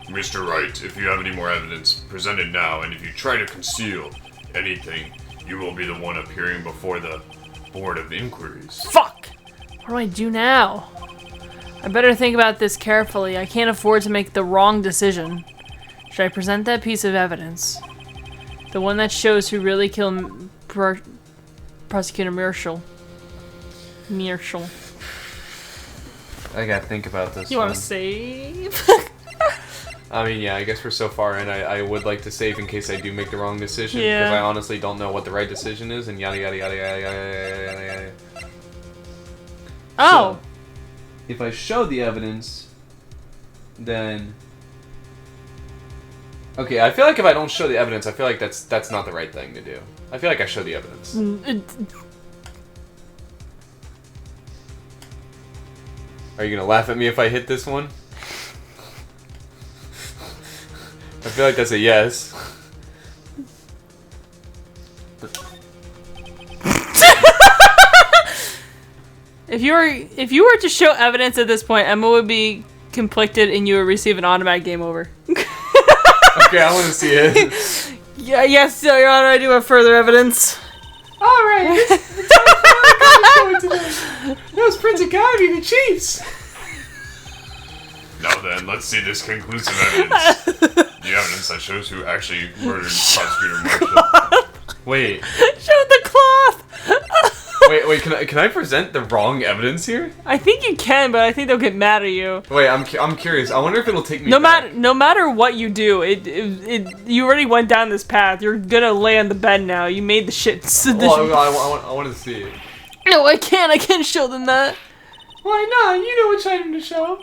Mr. Wright, if you have any more evidence, present it now, and if you try to conceal anything, you will be the one appearing before the Board of Inquiries. Fuck! What do I do now? I better think about this carefully. I can't afford to make the wrong decision. Should I present that piece of evidence? The one that shows who really killed Prosecutor Marshall. I gotta think about this. You want one. to save? I mean, yeah, I guess we're so far in. I would like to save in case I do make the wrong decision, because Yeah. I honestly don't know what the right decision is, and yada yada yada yada yada yada yada. Oh! So, if I show the evidence, then okay, I feel like if I don't show the evidence, I feel like that's not the right thing to do. I feel like I show the evidence. Are you gonna laugh at me if I hit this one? I feel like that's a yes. If you were to show evidence at this point, Emma would be conflicted and you would receive an automatic game over. Okay, I want to see it. Yeah, yes, Your Honor, I do have further evidence. Alright, the time for our going today. Those Prince Academy, the Chiefs. Now then, let's see this conclusive evidence. The evidence that shows who actually murdered Prosecutor Marshall. Wait, Show the cloth! wait. Can I present the wrong evidence here? I think you can, but I think they'll get mad at you. Wait, I'm curious. I wonder if it'll take me. No back. matter what you do, you already went down this path. You're gonna lay on the bed now. You made the shit. Well, I want to see it. No, I can't. I can't show them that. Why not? You know which item to show.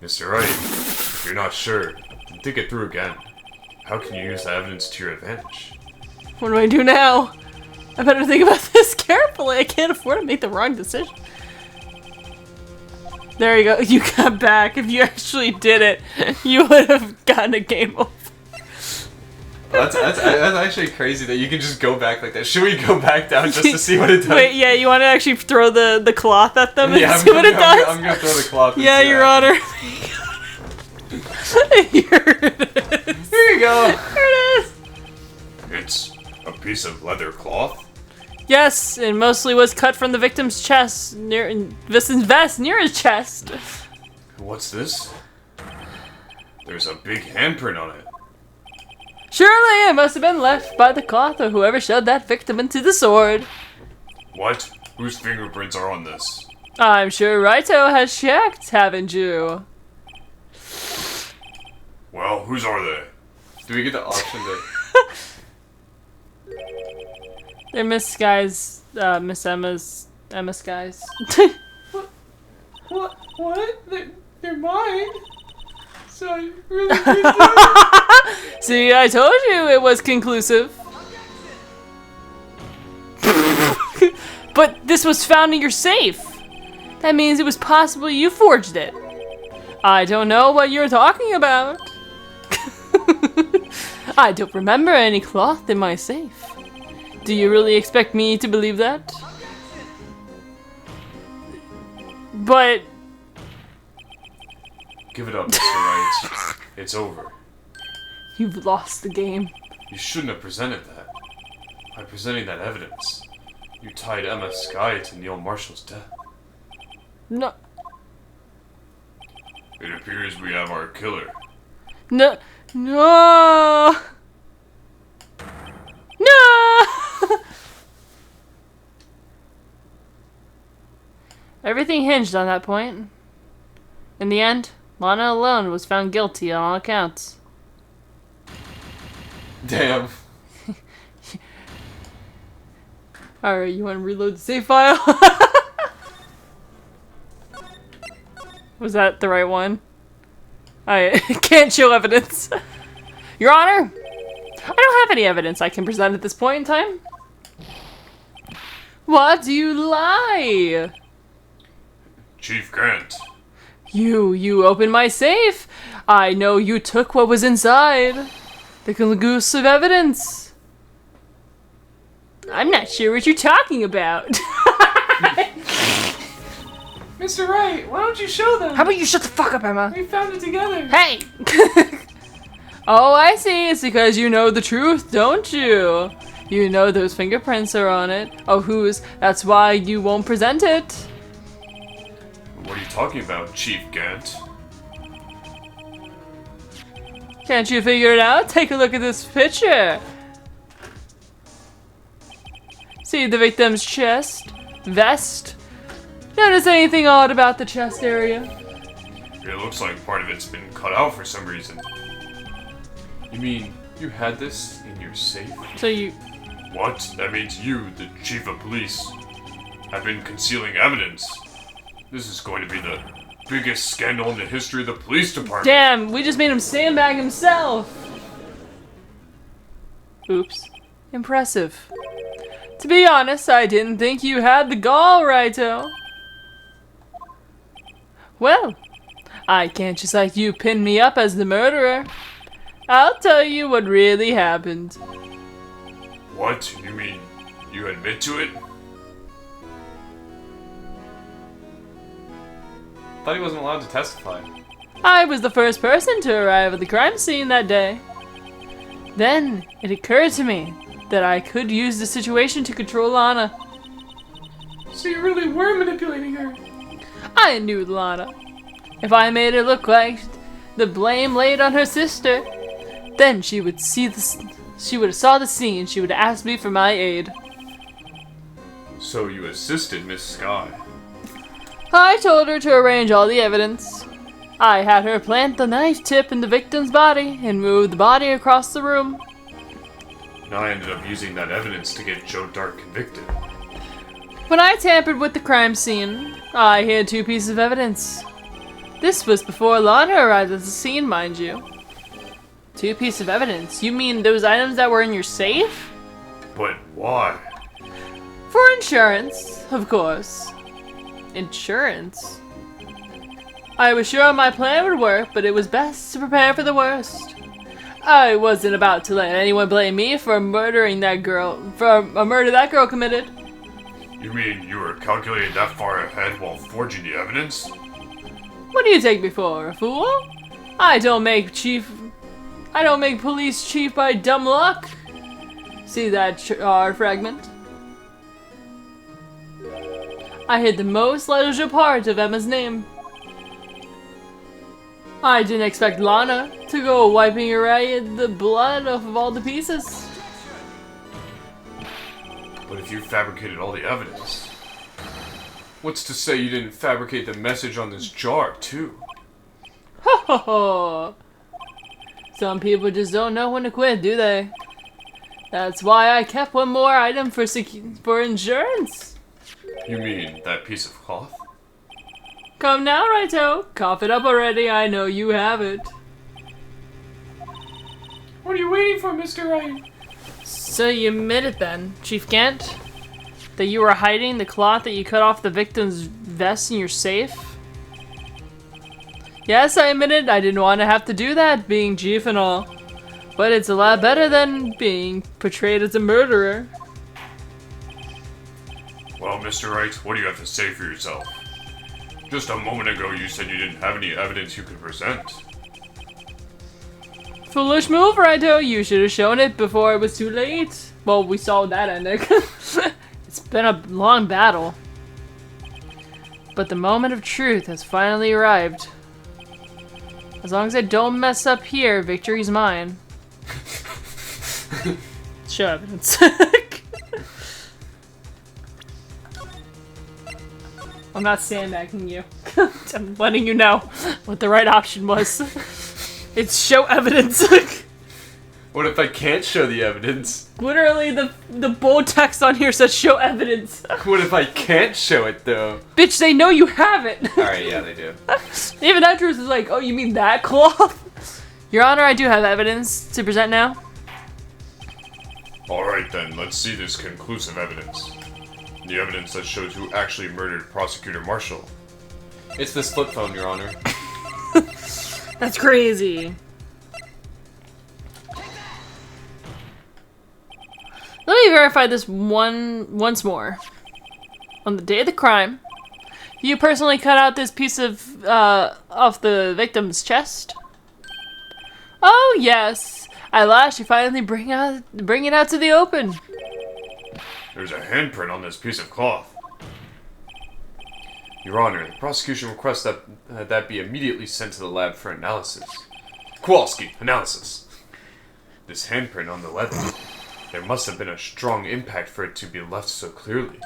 Mr. Wright, if you're not sure, then think it through again. How can you use the evidence to your advantage? What do I do now? I better think about this carefully. I can't afford to make the wrong decision. There you go. You got back. If you actually did it, you would have gotten a game over. That's actually crazy that you can just go back like that. Should we go back down just to see what it does? Wait, yeah, you want to actually throw the cloth at them and Yeah, see what it does? I'm gonna throw the cloth. Yeah, Your Honor. Here it is. Here you go. Here it is. It's a piece of leather cloth? Yes, it mostly was cut from the victim's chest, this vest near his chest. What's this? There's a big handprint on it. Surely it must have been left by the cloth or whoever shoved that victim into the sword. What? Whose fingerprints are on this? I'm sure Raito has checked, haven't you? Well, whose are they? Do we get the option to? They're Miss Guy's, Miss Emma's guys. What? They're mine. So I really did do See, I told you it was conclusive. But this was found in your safe. That means it was possible you forged it. I don't know what you're talking about. I don't remember any cloth in my safe. Do you really expect me to believe that? But... Give it up, Mr. Wright. It's over. You've lost the game. You shouldn't have presented that. By presenting that evidence, you tied Emma Skye to Neil Marshall's death. No... It appears we have our killer. No... No... No! Everything hinged on that point. In the end, Lana alone was found guilty on all accounts. Damn. Alright, you want to reload the save file? Was that the right one? I can't show evidence. Your Honor, I don't have any evidence I can present at this point in time. What do you lie? Chief Grant. You opened my safe. I know you took what was inside. The conclusive evidence. I'm not sure what you're talking about. Mr. Wright, why don't you show them? How about you shut the fuck up, Emma? We found it together. Hey! Oh, I see. It's because you know the truth, don't you? You know those fingerprints are on it. Oh, whose? That's why you won't present it. What are you talking about, Chief Gant? Can't you figure it out? Take a look at this picture. See the victim's chest, vest. Notice anything odd about the chest area? It looks like part of it's been cut out for some reason. You mean you had this in your safe? So you... What? That means you, the Chief of Police, have been concealing evidence. This is going to be the biggest scandal in the history of the police department. Damn, we just made him sandbag himself. Oops. Impressive. To be honest, I didn't think you had the gall, Raito. Well, I can't just like you pin me up as the murderer. I'll tell you what really happened. What? You mean you admit to it? Thought he wasn't allowed to testify. I was the first person to arrive at the crime scene that day. Then it occurred to me that I could use the situation to control Lana. So you really were manipulating her. I knew Lana. If I made it look like the blame laid on her sister, then she would have saw the scene. She would have asked me for my aid. So you assisted Miss Sky. I told her to arrange all the evidence. I had her plant the knife tip in the victim's body and move the body across the room. And I ended up using that evidence to get Joe Dark convicted. When I tampered with the crime scene, I hid 2 pieces of evidence. This was before Lana arrived at the scene, mind you. 2 pieces of evidence? You mean those items that were in your safe? But why? For insurance, of course. Insurance? I was sure my plan would work, but it was best to prepare for the worst. I wasn't about to let anyone blame me for murdering that girl, for a murder that girl committed. You mean you were calculating that far ahead while forging the evidence? What do you take me for, a fool? I don't make police chief by dumb luck. See that fragment? I hid the most legible part of Emma's name. I didn't expect Lana to go wiping away the blood off of all the pieces. But if you fabricated all the evidence... What's to say you didn't fabricate the message on this jar, too? Ho ho ho! Some people just don't know when to quit, do they? That's why I kept one more item for insurance. You mean that piece of cloth? Come now, Righto. Cough it up already. I know you have it. What are you waiting for, Mr. Wright? So you admit it then, Chief Gant? That you were hiding the cloth that you cut off the victim's vest in your safe? Yes, I admitted I didn't want to have to do that, being chief and all. But it's a lot better than being portrayed as a murderer. Well, Mr. Wright, what do you have to say for yourself? Just a moment ago you said you didn't have any evidence you could present. Foolish move, Righto. You should have shown it before it was too late. Well, we saw that ending. It's been a long battle. But the moment of truth has finally arrived. As long as I don't mess up here, victory's mine. Show evidence. I'm not sandbagging you. I'm letting you know what the right option was. It's show evidence. What if I can't show the evidence? Literally, the bold text on here says show evidence. What if I can't show it, though? Bitch, they know you have it. Alright, yeah, they do. Even Edris is like, oh, you mean that cloth? Your Honor, I do have evidence to present now. Alright then, let's see this conclusive evidence. The evidence that shows who actually murdered Prosecutor Marshall. It's this flip phone, Your Honor. That's crazy. Let me verify this once more. On the day of the crime, you personally cut out this piece of off the victim's chest? Oh yes, at last you finally bring it out to the open. There's a handprint on this piece of cloth. Your Honor, the prosecution requests that that be immediately sent to the lab for analysis. Kowalski, analysis. This handprint on the leather. There must have been a strong impact for it to be left so clearly.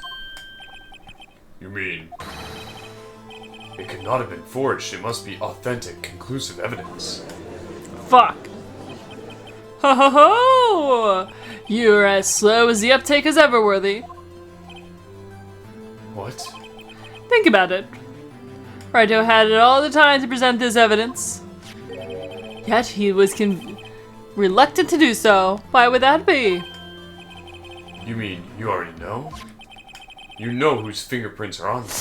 You mean... It could not have been forged. It must be authentic, conclusive evidence. Fuck. Ho ho ho! You're as slow as the uptake is ever, Worthy. What? Think about it. Righto had it all the time to present this evidence. Yet he was reluctant to do so. Why would that be? You mean you already know? You know whose fingerprints are on them.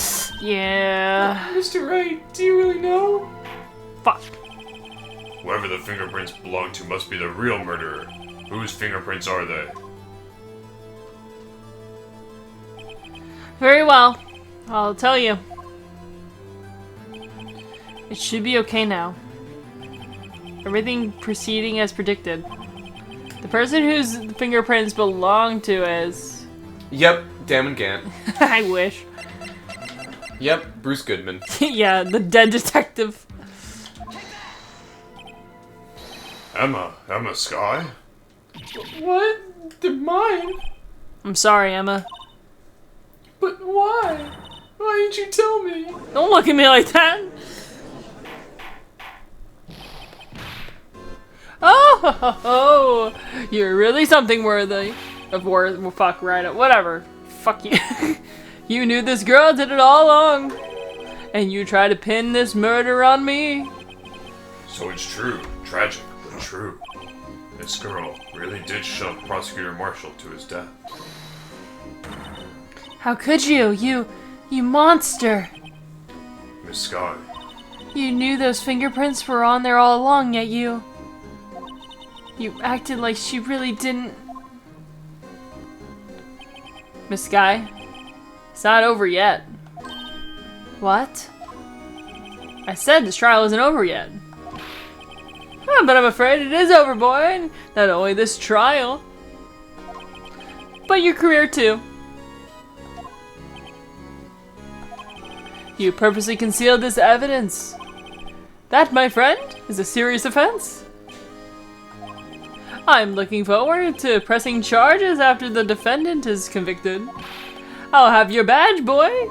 Yeah. Mr. Wright, do you really know? Fuck. Whoever the fingerprints belong to must be the real murderer. Whose fingerprints are they? Very well. I'll tell you. It should be okay now. Everything proceeding as predicted. The person whose fingerprints belong to is... Yep, Damon Gant. I wish. Yep, Bruce Goodman. Yeah, the dead detective. Emma Sky? What? They're mine? I'm sorry, Emma. But why? Why didn't you tell me? Don't look at me like that. Oh, you're really something worthy of worth. Well, fuck, right? Whatever. Fuck you. You knew this girl did it all along, and you tried to pin this murder on me. So it's true. Tragic, but true. This girl really did shove Prosecutor Marshall to his death. How could you? You monster. Miss Sky, You knew those fingerprints were on there all along, yet you acted like she really didn't. Miss Sky, it's not over yet. What? I said this trial isn't over yet. Oh, but I'm afraid it is over, boy. And not only this trial, but your career too. You purposely concealed this evidence. That, my friend, is a serious offense. I'm looking forward to pressing charges after the defendant is convicted. I'll have your badge, boy.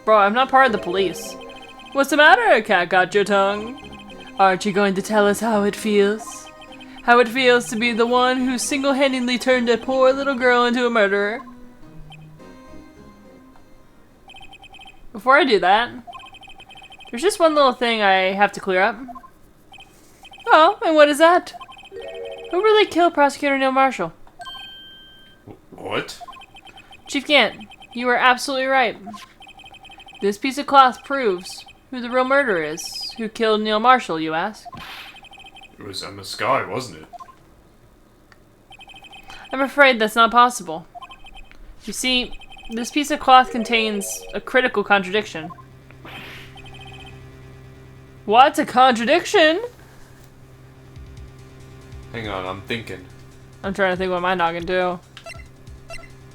Bro, I'm not part of the police. What's the matter? Cat got your tongue? Aren't you going to tell us how it feels? How it feels to be the one who single-handedly turned a poor little girl into a murderer? Before I do that, there's just one little thing I have to clear up. Oh, and what is that? Who really killed Prosecutor Neil Marshall? what? Chief Gant, you were absolutely right. This piece of cloth proves who the real murderer is. Who killed Neil Marshall, you ask? It was Emma Sky, wasn't it? I'm afraid that's not possible. You see, this piece of cloth contains a critical contradiction. What's a contradiction? Hang on, I'm thinking. I'm trying to think what my noggin do.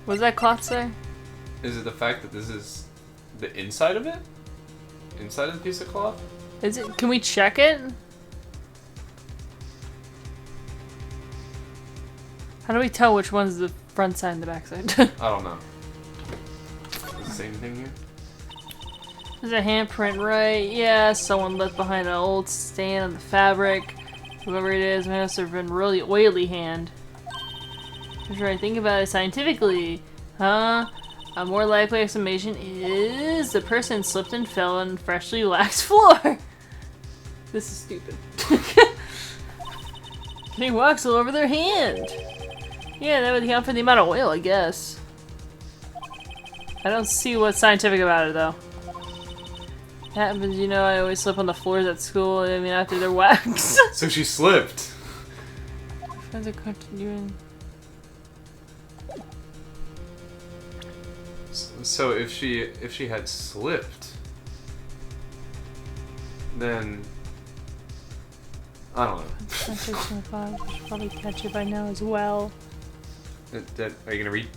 What does that cloth say? Is it the fact that this is the inside of it? Inside of the piece of cloth? Is it? Can we check it? How do we tell which one's the front side and the back side? I don't know. Is the same thing here? There's a handprint, right? Yeah, someone left behind an old stain on the fabric. Whoever it is must have been really oily hand. I'm trying to think about it scientifically. Huh? A more likely explanation is the person slipped and fell on freshly waxed floor. This is stupid. Getting wax all over their hand. Yeah, that would account for the amount of oil, I guess. I don't see what's scientific about it, though. Happens, you know, I always slip on the floors at school, I mean, after they're waxed. So she slipped. Friends are continuing. So if she had slipped, then I don't know. I should probably catch it by now as well. Are you gonna read?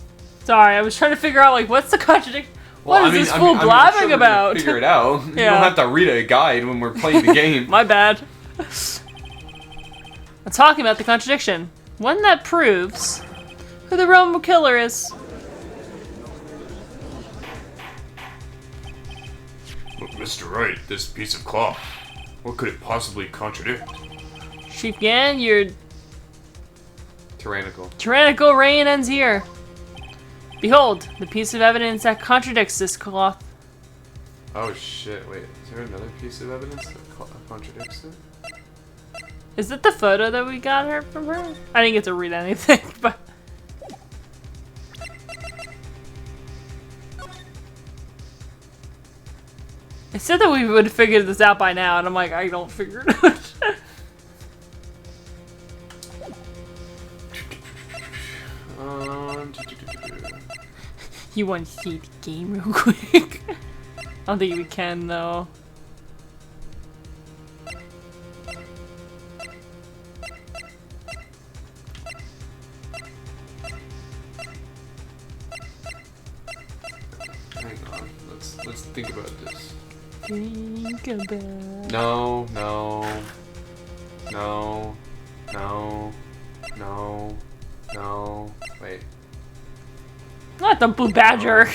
Sorry, I was trying to figure out, like, what's the contradiction? Well, What is this fool blabbering sure we're gonna about? Figure it out. You Yeah. don't have to read a guide when we're playing the game. My bad. I'm talking about the contradiction. One that proves who the real killer is. But Mr. Wright, this piece of cloth, what could it possibly contradict? Chief Gan, your Tyrannical. tyrannical reign ends here. Behold, the piece of evidence that contradicts this cloth. Oh shit! Wait, is there another piece of evidence that contradicts it? Is that the photo that we got her from her? I didn't get to read anything, but it said that we would have figured this out by now, and I'm like, I don't figure it out. You want to see the game real quick? I don't think we can, though. Hang on. let's think about this. Think about. No. Wait. Not the blue badger.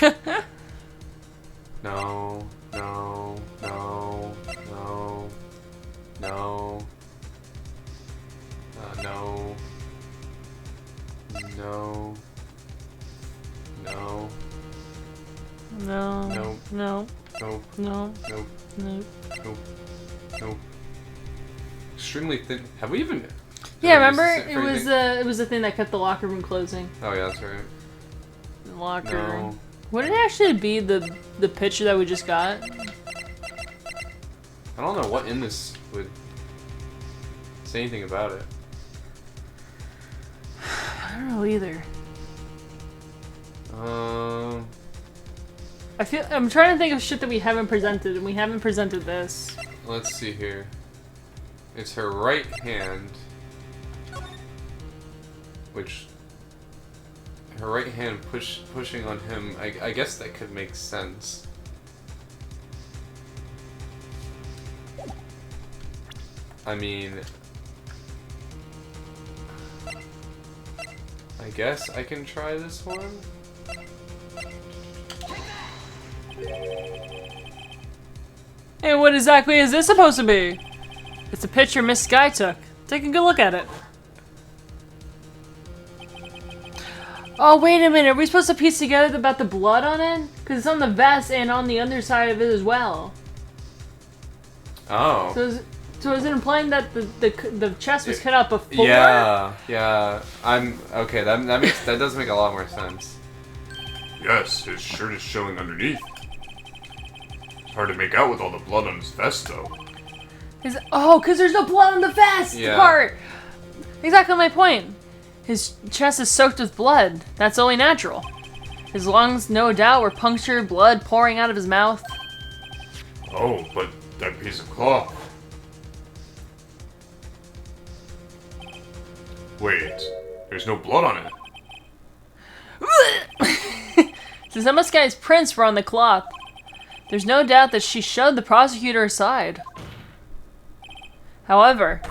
No. No. Nope. No. Nope. No. Nope. No. Nope. Extremely thin. Have we even? Yeah, have we remember used this for anything? it was the thing that kept the locker room closing. Oh yeah, that's right. The locker No. room. Would it actually be the picture that we just got? I don't know what in this would say anything about it. I don't know either. I'm trying to think of shit that we haven't presented, and we haven't presented this. Let's see here. It's her right hand, which her right hand pushing on him. I guess that could make sense. I mean, I guess I can try this one. Hey, what exactly is this supposed to be? It's a picture Miss Sky took. Take a good look at it. Oh, wait a minute. Are we supposed to piece together about the blood on it? Because it's on the vest and on the underside of it as well. Oh. So is it implying that the chest was cut out before? Yeah. I'm okay. That does make a lot more sense. Yes, his shirt is showing underneath. It's hard to make out with all the blood on his vest, though. Because there's no blood on the vest part. Exactly my point. His chest is soaked with blood. That's only natural. His lungs, no doubt, were punctured, blood pouring out of his mouth. Oh, but that piece of cloth. Wait, there's no blood on it. Since Emma Sky's prints were on the cloth, there's no doubt that she shoved the prosecutor aside. However,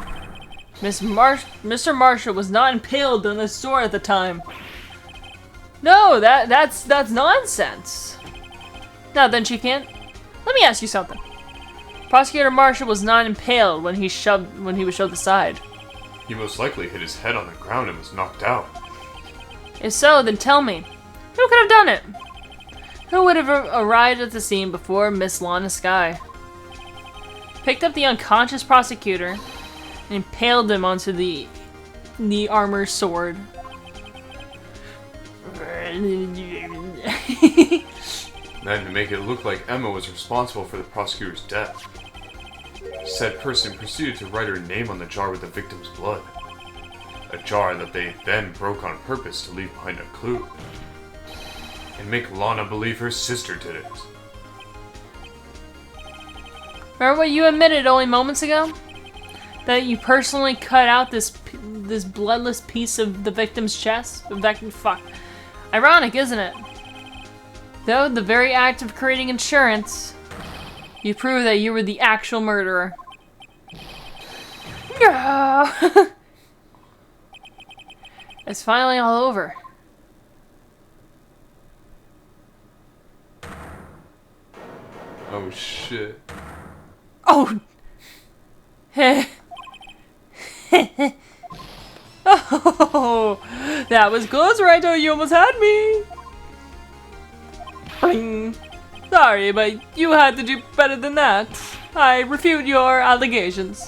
Mr. Marshall was not impaled on the sword at the time. No, that's nonsense. Now then, Chief Kent, let me ask you something. Prosecutor Marshall was not impaled when he was shoved aside. He most likely hit his head on the ground and was knocked out. If so, then tell me, who could have done it? Who would have arrived at the scene before Miss Lana Sky? Picked up the unconscious prosecutor and impaled him onto the armor sword. Then to make it look like Emma was responsible for the prosecutor's death, said person proceeded to write her name on the jar with the victim's blood. A jar that they then broke on purpose to leave behind a clue. And make Lana believe her sister did it. Remember what you admitted only moments ago? That you personally cut out this bloodless piece of the victim's chest? Fuck. Ironic, isn't it? Though the very act of creating insurance, you prove that you were the actual murderer. It's finally all over. Oh shit. Oh! Oh! That was close, Wright. You almost had me! Bing. Sorry, but you had to do better than that. I refute your allegations.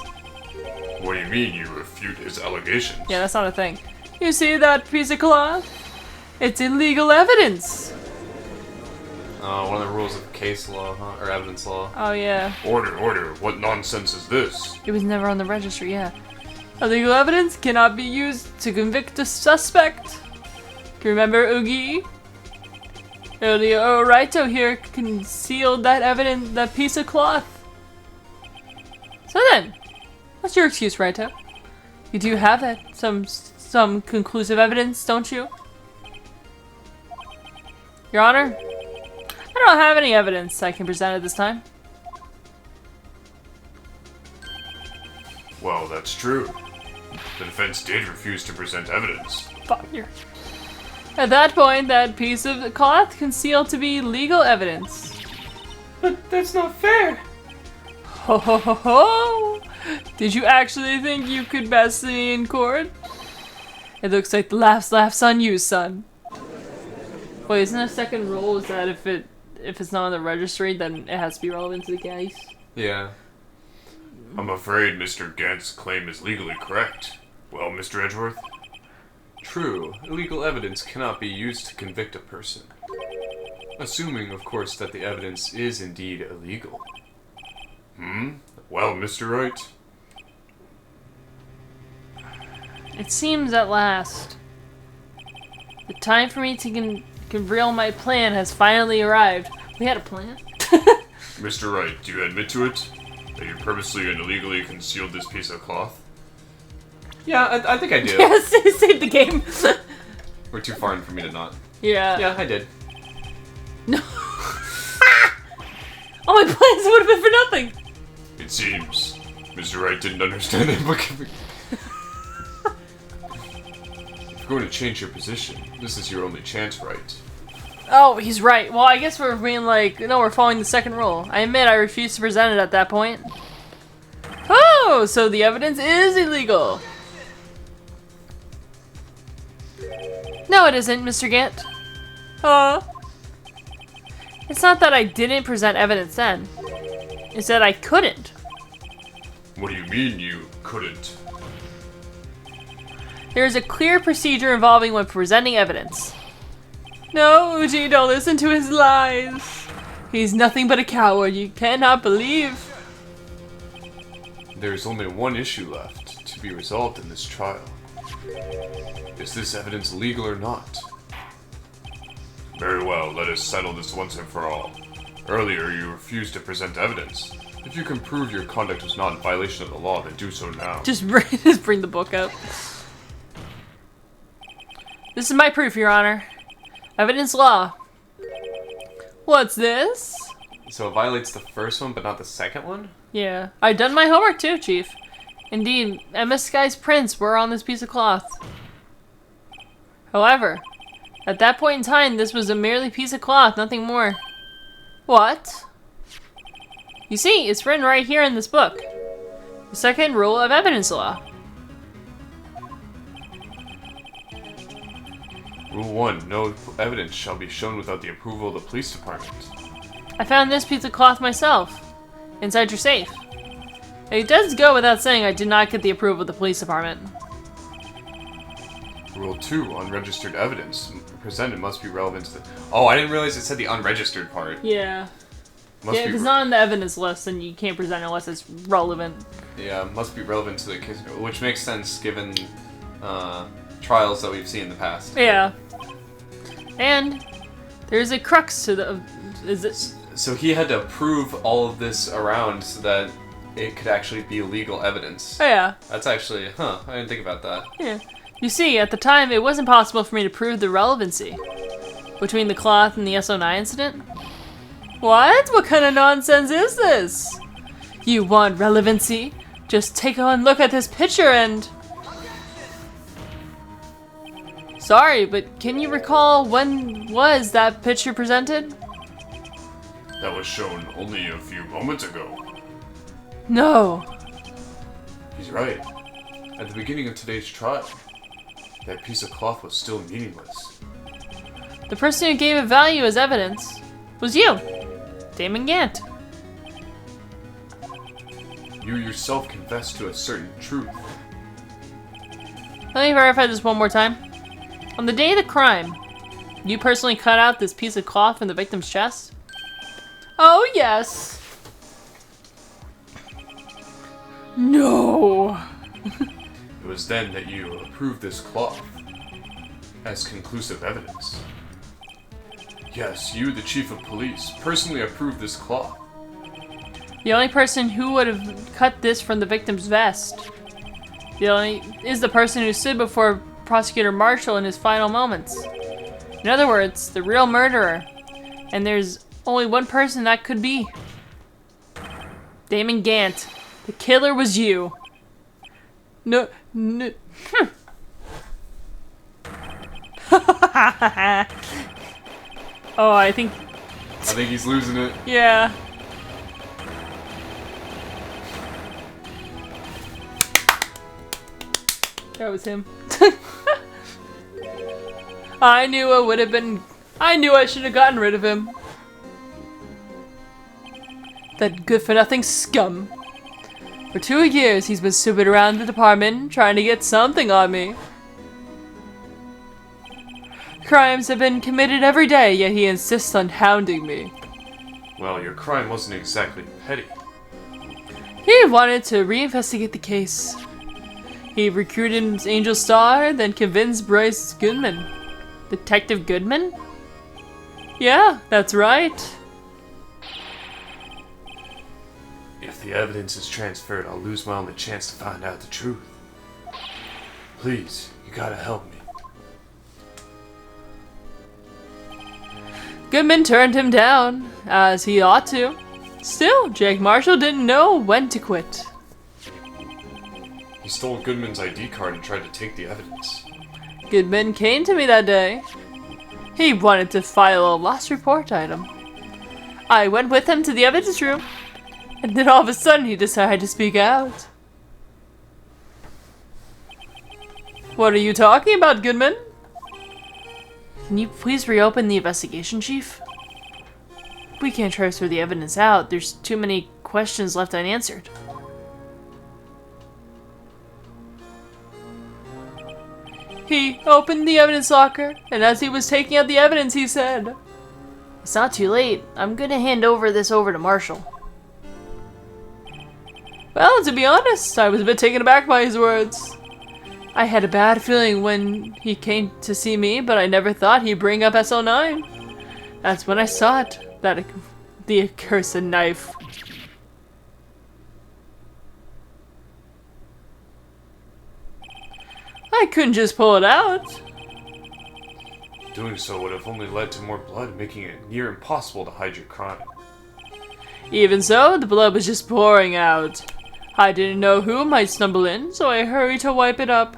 What do you mean you refute his allegations? Yeah, that's not a thing. You see that piece of cloth? It's illegal evidence. One of the rules of case law, huh? Or evidence law. Oh, yeah. Order, what nonsense is this? It was never on the registry, yeah. Illegal evidence cannot be used to convict a suspect. Do you remember Oogie? Earlier, Raito here concealed that piece of cloth. So then, what's your excuse, Raito? You do have it, some conclusive evidence, don't you? Your Honor, I don't have any evidence I can present at this time. Well, that's true. The defense did refuse to present evidence. Fire. At that point, that piece of cloth concealed to be legal evidence. But that's not fair. Ho ho ho ho! Did you actually think you could best me in court? It looks like the laughs on you, son. Wait, isn't a second rule is that if it's not on the registry, then it has to be relevant to the case? Yeah. I'm afraid Mr. Gant's claim is legally correct. Well, Mr. Edgeworth? True. Illegal evidence cannot be used to convict a person. Assuming, of course, that the evidence is indeed illegal. Well, Mr. Wright? It seems at last. The time for me to unveil my plan has finally arrived. We had a plan? Mr. Wright, do you admit to it? That you purposely and illegally concealed this piece of cloth? Yeah, I think I do. Yes, save the game. We're too far in for me to not. Yeah. Yeah, I did. No. All my plans would have been for nothing. It seems Mr. Wright didn't understand it, but if you're going to change your position, this is your only chance, Wright. Oh, he's right. Well, I guess we're being like, no, we're following the second rule. I admit I refused to present it at that point. Oh, so the evidence is illegal. No, it isn't, Mr. Gant. Huh? It's not that I didn't present evidence then. It's that I couldn't. What do you mean you couldn't? There is a clear procedure involving when presenting evidence. No, Uji, don't listen to his lies. He's nothing but a coward you cannot believe. There's only one issue left to be resolved in this trial. Is this evidence legal or not? Very well, let us settle this once and for all. Earlier, you refused to present evidence. If you can prove your conduct was not in violation of the law, then do so now. Just bring the book up. This is my proof, Your Honor. Evidence law. What's this? So it violates the first one, but not the second one? Yeah. I've done my homework too, Chief. Indeed, MS Sky's prints were on this piece of cloth. However, at that point in time, this was a merely piece of cloth, nothing more. What? You see, it's written right here in this book. The second rule of evidence law. Rule 1. No evidence shall be shown without the approval of the police department. I found this piece of cloth myself, inside your safe. It does go without saying I did not get the approval of the police department. Rule 2. Unregistered evidence presented must be relevant to the... Oh, I didn't realize it said the unregistered part. Yeah. Must Yeah, be if it's not on the evidence list, then you can't present it unless it's relevant. Yeah, must be relevant to the case, which makes sense given trials that we've seen in the past. Yeah. And there's a crux to the... Is it... So he had to prove all of this around so that it could actually be legal evidence. Oh, yeah. That's actually, I didn't think about that. Yeah. You see, at the time, it wasn't possible for me to prove the relevancy between the cloth and the SO9 incident. What? What kind of nonsense is this? You want relevancy? Just take a look at this picture and... Sorry, but can you recall when was that picture presented? That was shown only a few moments ago. No. He's right. At the beginning of today's trial, that piece of cloth was still meaningless. The person who gave it value as evidence was you, Damon Gant. You yourself confessed to a certain truth. Let me verify this one more time. On the day of the crime, you personally cut out this piece of cloth from the victim's chest? Oh, yes. No. It was then that you approved this cloth as conclusive evidence. Yes, you, the chief of police, personally approved this cloth. The only person who would have cut this from the victim's vest is the person who stood before Prosecutor Marshall in his final moments. In other words, the real murderer. And there's Only one person that could be. Damon Gant. The killer was you. No. Oh, I think he's losing it. yeah. That was him. I knew I should have gotten rid of him. That good-for-nothing scum. For 2 years, he's been snooping around the department, trying to get something on me. Crimes have been committed every day, yet he insists on hounding me. Well, your crime wasn't exactly petty. He wanted to reinvestigate the case. He recruited Angel Star, then convinced Bryce Goodman. Detective Goodman? Yeah, that's right. If the evidence is transferred, I'll lose my only chance to find out the truth. Please, you gotta help me. Goodman turned him down, as he ought to. Still, Jake Marshall didn't know when to quit. He stole Goodman's ID card and tried to take the evidence. Goodman came to me that day. He wanted to file a lost report item. I went with him to the evidence room, and then all of a sudden he decided to speak out. What are you talking about, Goodman? Can you please reopen the investigation, Chief? We can't transfer the evidence out. There's too many questions left unanswered. He opened the evidence locker, and as he was taking out the evidence, he said, "It's not too late. I'm gonna hand this over to Marshall." Well, to be honest, I was a bit taken aback by his words. I had a bad feeling when he came to see me, but I never thought he'd bring up SO9. That's when I saw it, the accursed knife. I couldn't just pull it out. Doing so would have only led to more blood, making it near impossible to hide your crime. Even so, the blood was just pouring out. I didn't know who might stumble in, so I hurried to wipe it up.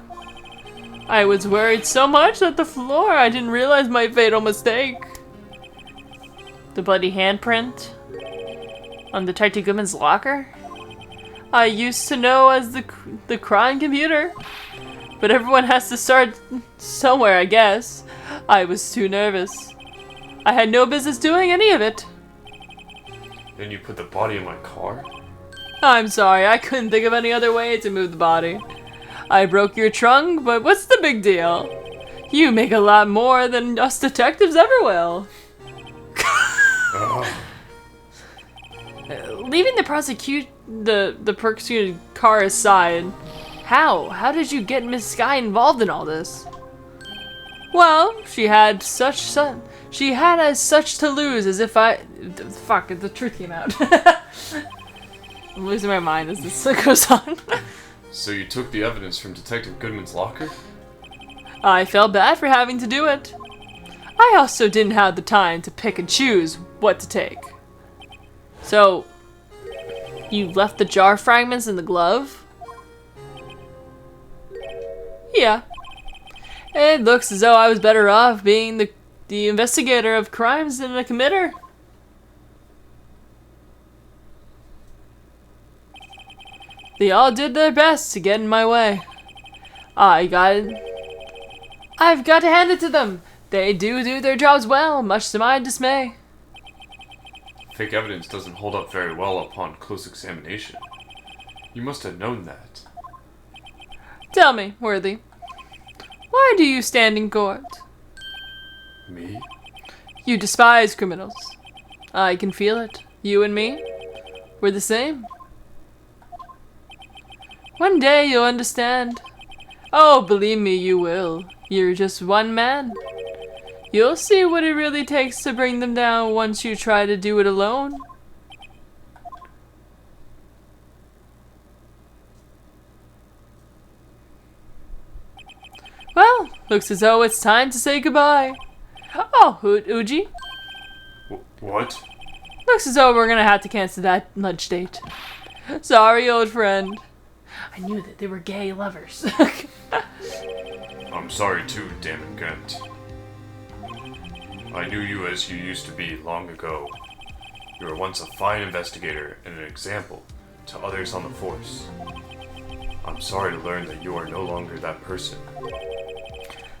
I was worried so much that the floor I didn't realize my fatal mistake. The bloody handprint on Detective Goodman's locker? I used to know as the crime computer. But everyone has to start somewhere, I guess. I was too nervous. I had no business doing any of it. Then you put the body in my car? I'm sorry, I couldn't think of any other way to move the body. I broke your trunk, but what's the big deal? You make a lot more than us detectives ever will. Leaving the prosecuted car aside, how did you get Miss Sky involved in all this? Well, she had as such to lose as if fuck, the truth came out. I'm losing my mind as this goes on. So you took the evidence from Detective Goodman's locker? I felt bad for having to do it. I also didn't have the time to pick and choose what to take. So, you left the jar fragments in the glove? Yeah. It looks as though I was better off being the investigator of crimes than the committer. They all did their best to get in my way. I've got to hand it to them. They do their jobs well, much to my dismay. Fake evidence doesn't hold up very well upon close examination. You must have known that. Tell me, Worthy, why do you stand in court? Me? You despise criminals. I can feel it. You and me, we're the same. One day you'll understand. Oh, believe me, you will. You're just one man. You'll see what it really takes to bring them down once you try to do it alone. Well, looks as though it's time to say goodbye. Oh, Uji? What? Looks as though we're gonna have to cancel that lunch date. Sorry, old friend. I knew that they were gay lovers. I'm sorry too, damn it, Gant. I knew you as you used to be long ago. You were once a fine investigator and an example to others on the force. I'm sorry to learn that you are no longer that person.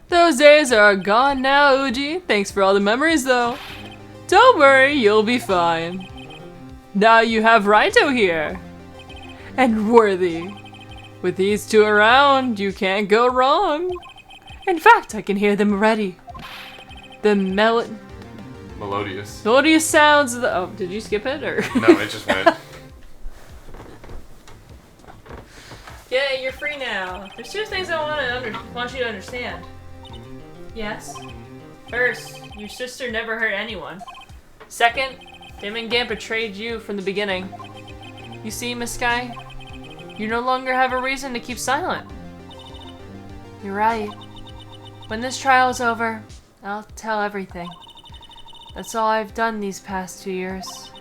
Those days are gone now, Uji. Thanks for all the memories, though. Don't worry, you'll be fine. Now you have Raito here. And Worthy. With these two around, you can't go wrong. In fact, I can hear them already. The Melodious. melodious sounds of the... Oh, did you skip it, or...? No, it just went. Yeah, you're free now. There's two things I want you to understand. Yes? First, your sister never hurt anyone. Second, Dim and Gant betrayed you from the beginning. You see, Miss Sky? You no longer have a reason to keep silent. You're right. When this trial is over, I'll tell everything. That's all I've done these past 2 years.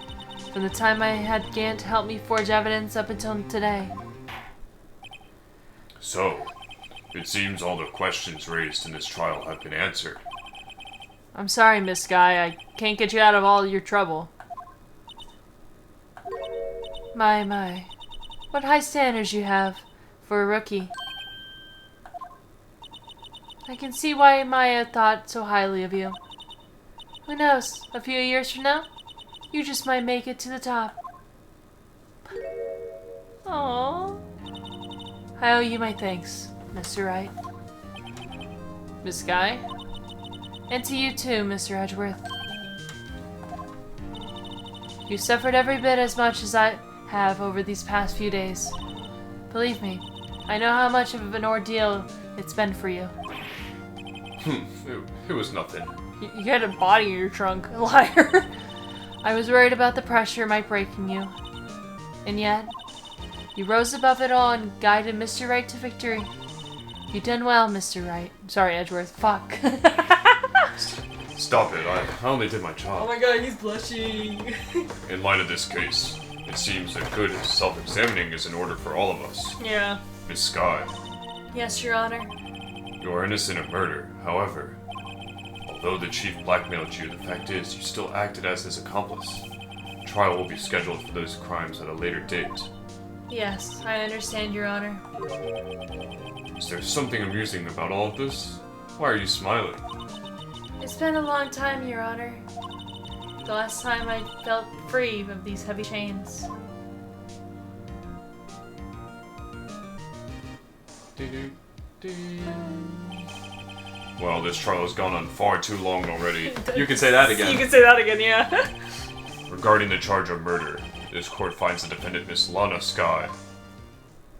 From the time I had Gant help me forge evidence up until today. So, it seems all the questions raised in this trial have been answered. I'm sorry, Miss Sky. I can't get you out of all your trouble. My. What high standards you have for a rookie. I can see why Maya thought so highly of you. Who knows, a few years from now, you just might make it to the top. Aww. I owe you my thanks, Mr. Wright. Miss Sky? And to you too, Mr. Edgeworth. You suffered every bit as much as I have over these past few days. Believe me, I know how much of an ordeal it's been for you. It was nothing. You had a body in your trunk, liar. I was worried about the pressure might breaking you. And yet, you rose above it all and guided Mr. Wright to victory. You done well, Mr. Wright. Sorry, Edgeworth. Fuck. Stop it, I only did my job. Oh my god, he's blushing. In light of this case, it seems that good self-examining is in order for all of us. Yeah. Miss Sky, Yes, Your Honor. you are innocent of murder. However, although the chief blackmailed you, the fact is you still acted as his accomplice. Trial will be scheduled for those crimes at a later date. Yes, I understand, Your Honor. Is there something amusing about all of this? Why are you smiling? It's been a long time, Your Honor. The last time I felt free of these heavy chains. Well, this trial has gone on far too long already. You can say that You again. can say that again, yeah. Regarding the charge of murder, this court finds the defendant Miss Lana Sky.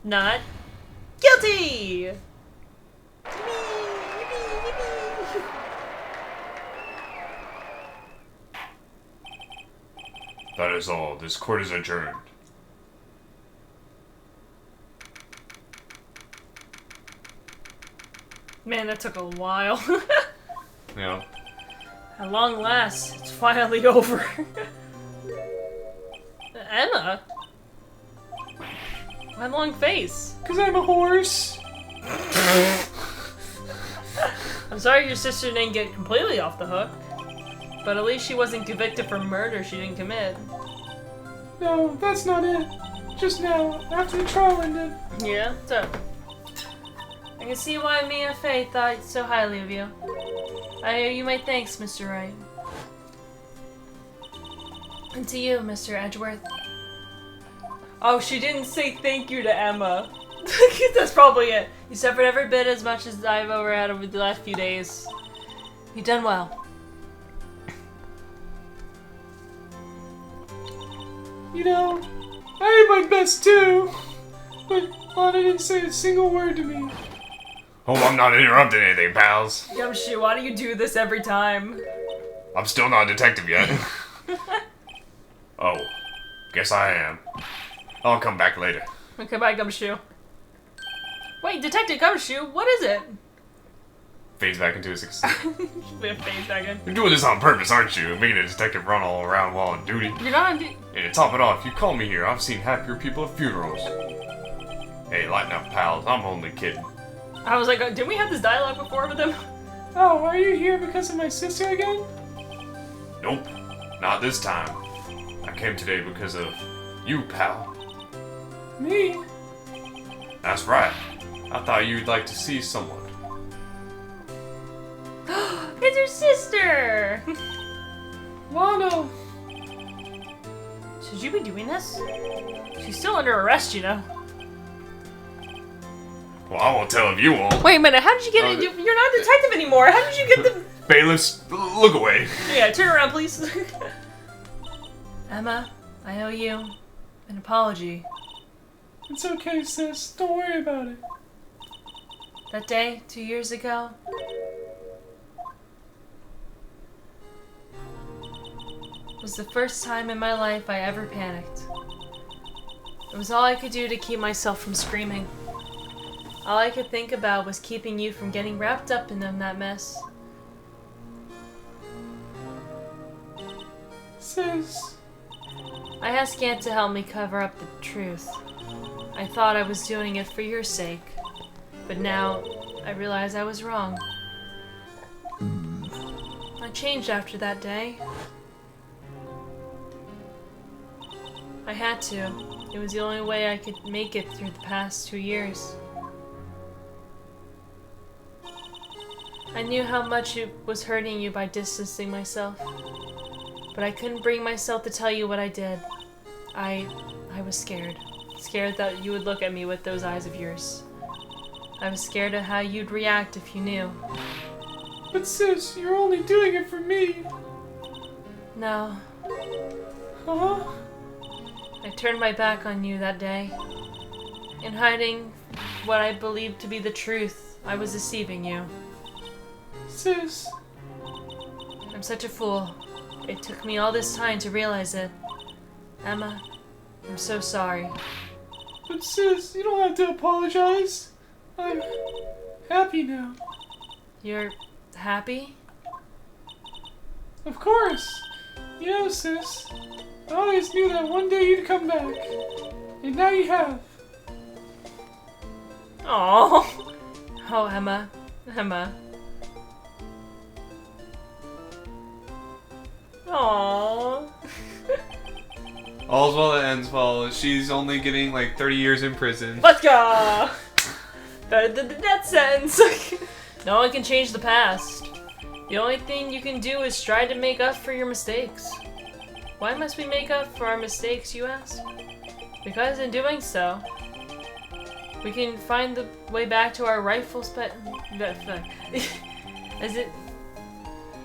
Not guilty! That is all. This court is adjourned. Man, that took a while. Yeah. At long last, it's finally over. Emma? My long face. Because I'm a horse. I'm sorry your sister didn't get completely off the hook. But at least she wasn't convicted for murder she didn't commit. No, that's not it. Just now, after the trial ended. Yeah? So, I can see why Mia Fey thought so highly of you. I owe you my thanks, Mr. Wright. And to you, Mr. Edgeworth. oh, she didn't say thank you to Emma. That's probably it. You suffered every bit as much as I've ever had over the last few days. You done well. You know, I did my best too. But Lana didn't say a single word to me. Oh, I'm not interrupting anything, pals. Gumshoe, why do you do this every time? I'm still not a detective yet. Oh, guess I am. I'll come back later. Okay, bye, Gumshoe. Wait, Detective Gumshoe, what is it? Fades back into his face back in. You're doing this on purpose, aren't you? Making a detective run all around while on duty. You're not on duty. And to top it off, you call me here. I've seen happier people at funerals. Hey, lighten up, pals. I'm only kidding. I was like, didn't we have this dialogue before with him? Oh, are you here because of my sister again? Nope, not this time. I came today because of you, pal. Me? That's right. I thought you'd like to see someone. It's her sister! Lana! Should you be doing this? She's still under arrest, you know. Well, I won't tell if you won't. Wait a minute, how did you get it? You're not a detective anymore. How did you get the... Bailiffs, look away. Yeah, turn around, please. Emma, I owe you an apology. It's okay, sis. Don't worry about it. That day, 2 years ago, was the first time in my life I ever panicked. It was all I could do to keep myself from screaming. All I could think about was keeping you from getting wrapped up in that mess. Sis. I asked Gant to help me cover up the truth. I thought I was doing it for your sake, but now I realize I was wrong. I changed after that day. I had to. It was the only way I could make it through the past 2 years. I knew how much it was hurting you by distancing myself, but I couldn't bring myself to tell you what I did. I was scared. Scared that you would look at me with those eyes of yours. I was scared of how you'd react if you knew. But sis, you're only doing it for me. No. Huh? I turned my back on you that day. In hiding what I believed to be the truth, I was deceiving you. Sis. I'm such a fool. It took me all this time to realize it. Emma, I'm so sorry. But sis, you don't have to apologize. I'm happy now. You're happy? Of course. You know, sis, I always knew that one day you'd come back. And now you have. Aww. Oh, Emma. Emma. Aww. All's well that ends well. She's only getting like 30 years in prison. Let's go! Better than the death sentence. No one can change the past. The only thing you can do is try to make up for your mistakes. Why must we make up for our mistakes, you ask? Because in doing so, we can find the way back to our rightful Is it?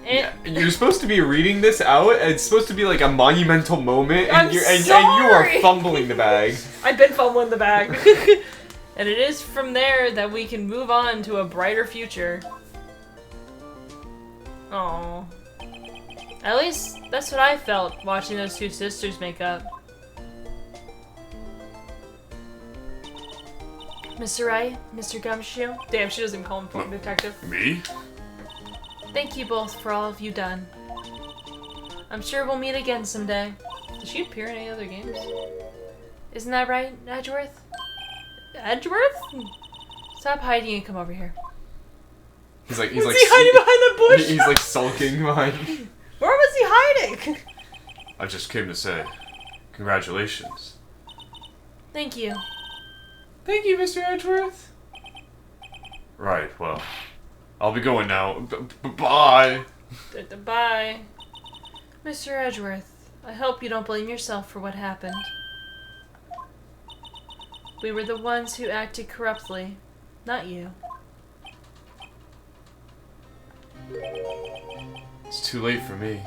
Yeah, you're supposed to be reading this out. And it's supposed to be like a monumental moment, and I'm you are sorry! fumbling the bag. I've been fumbling the bag. And it is from there that we can move on to a brighter future. Aww. At least, that's what I felt watching those two sisters make up. Mr. Wright, Mr. Gumshoe, Damn, she doesn't call him phone detective. Me? thank you both for all you've done. I'm sure we'll meet again someday. Does she appear in any other games? Isn't that right, Edgeworth? Edgeworth? Stop hiding and come over here. He's like Was he hiding behind the bush? He's like sulking behind. Where was he hiding? I just came to say, congratulations. Thank you. Thank you, Mr. Edgeworth. Right, well, I'll be going now. Bye! Bye. Mr. Edgeworth, I hope you don't blame yourself for what happened. We were the ones who acted corruptly, not you. It's too late for me.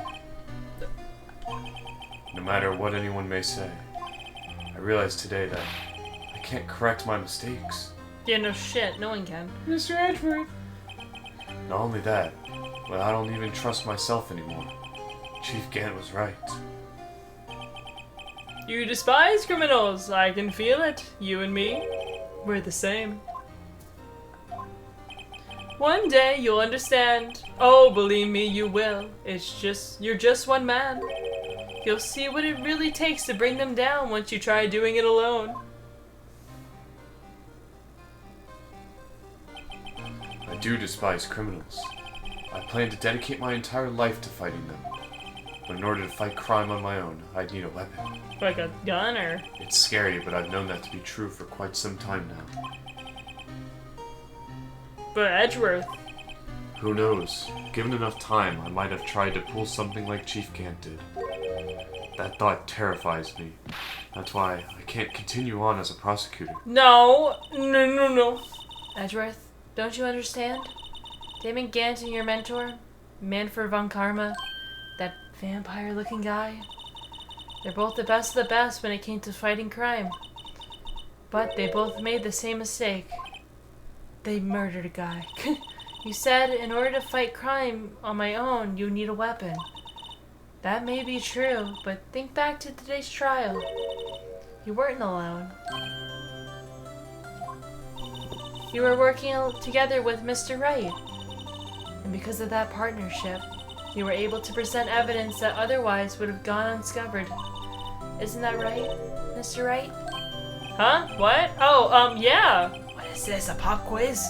No matter what anyone may say, I realize today that I can't correct my mistakes. Yeah, no shit. No one can. Mr. Edgeworth. Not only that, but I don't even trust myself anymore. Chief Gant was right. You despise criminals. I can feel it. You and me, we're the same. One day you'll understand. Oh, believe me, you will. You're just one man. You'll see what it really takes to bring them down once you try doing it alone. I do despise criminals. I plan to dedicate my entire life to fighting them. But in order to fight crime on my own, I'd need a weapon. Like a gun or? It's scary, but I've known that to be true for quite some time now. But Edgeworth. Who knows? Given enough time, I might have tried to pull something like Chief Gant did. That thought terrifies me. That's why I can't continue on as a prosecutor. No. Edgeworth, don't you understand? Damon Gant and your mentor, Manfred von Karma, that vampire-looking guy, they're both the best of the best when it came to fighting crime. But they both made the same mistake. They murdered a guy. You said in order to fight crime on my own, you need a weapon. That may be true, but think back to today's trial. You weren't alone. You were working together with Mr. Wright. And because of that partnership, you were able to present evidence that otherwise would have gone undiscovered. Isn't that right, Mr. Wright? Huh? What? Oh, yeah. What is this, a pop quiz?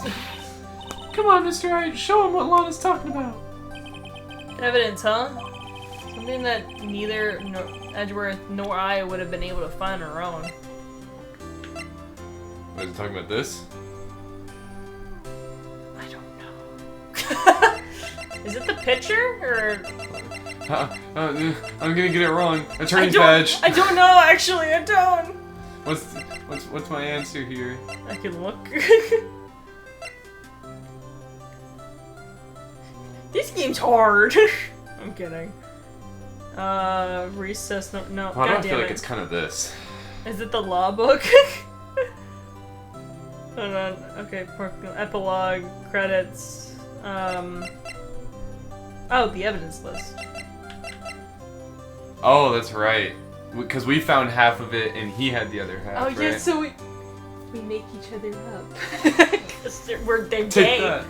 Come on, Mr. Wright, show him what Lana's talking about. Evidence, huh? Something that neither Edgeworth nor I would have been able to find on our own. Was it talking about this? I don't know. Is it the picture or? I'm gonna get it wrong. Attorney's badge. I don't know. Actually, I don't. What's my answer here? I can look. This game's hard. I'm kidding. Recess. No. Why do I God feel damn like it. it's kind of this? Is it the law book? Hold on. Okay. Epilogue. Credits. Oh, the evidence list. Oh, that's right. Because we found half of it and he had the other half. Oh, right? yeah. So we make each other up. Because they're Take gay. that.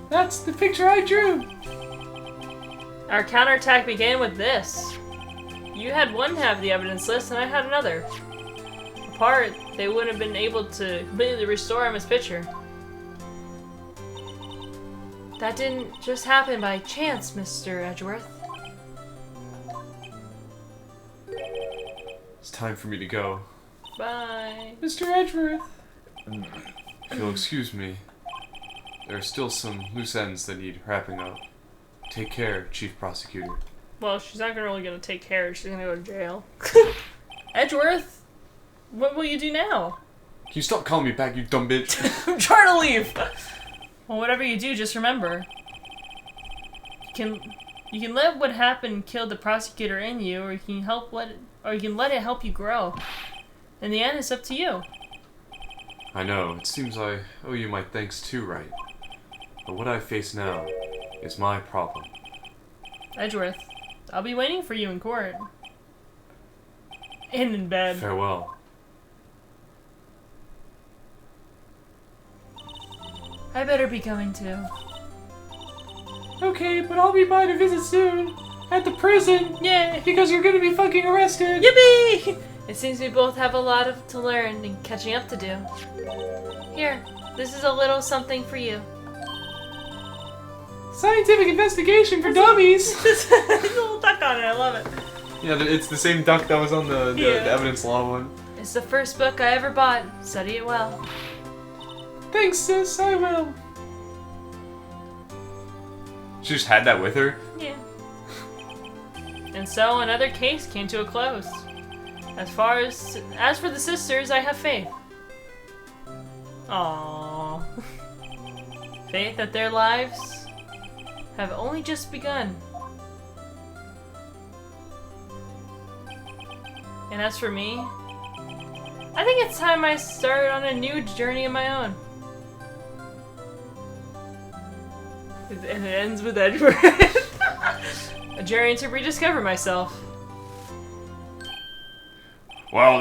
That's the picture I drew. Our counterattack began with this. You had one half of the evidence list and I had another. Apart, they wouldn't have been able to completely restore him as picture. That didn't just happen by chance, Mr. Edgeworth. It's time for me to go. Bye. Mr. Edgeworth. If you'll excuse me, there are still some loose ends that need wrapping up. Take care, Chief Prosecutor. Well, she's not really gonna take care. She's gonna go to jail. Edgeworth, what will you do now? Can you stop calling me back, you dumb bitch? I'm trying to leave. Well, whatever you do, just remember. You can let what happened kill the prosecutor in you, or you can let it help you grow. In the end, it's up to you. I know, it seems I owe you my thanks too, Wright. But what I face now is my problem. Edgeworth, I'll be waiting for you in court. And in bed. Farewell. I better be going too. Okay, but I'll be by to visit soon. At the prison. Yay! Because you're gonna be fucking arrested. Yippee! It seems we both have a lot to learn and catching up to do. Here, this is a little something for you. Scientific investigation for dummies. There's a little duck on it. I love it. Yeah, it's the same duck that was on the evidence law one. It's the first book I ever bought. Study it well. Thanks, sis. I will. She just had that with her? Yeah. And so another case came to a close. As for the sisters, I have faith. Aww. Faith that their lives have only just begun. And as for me, I think it's time I start on a new journey of my own. And it ends with Edward. A journey to rediscover myself. Well,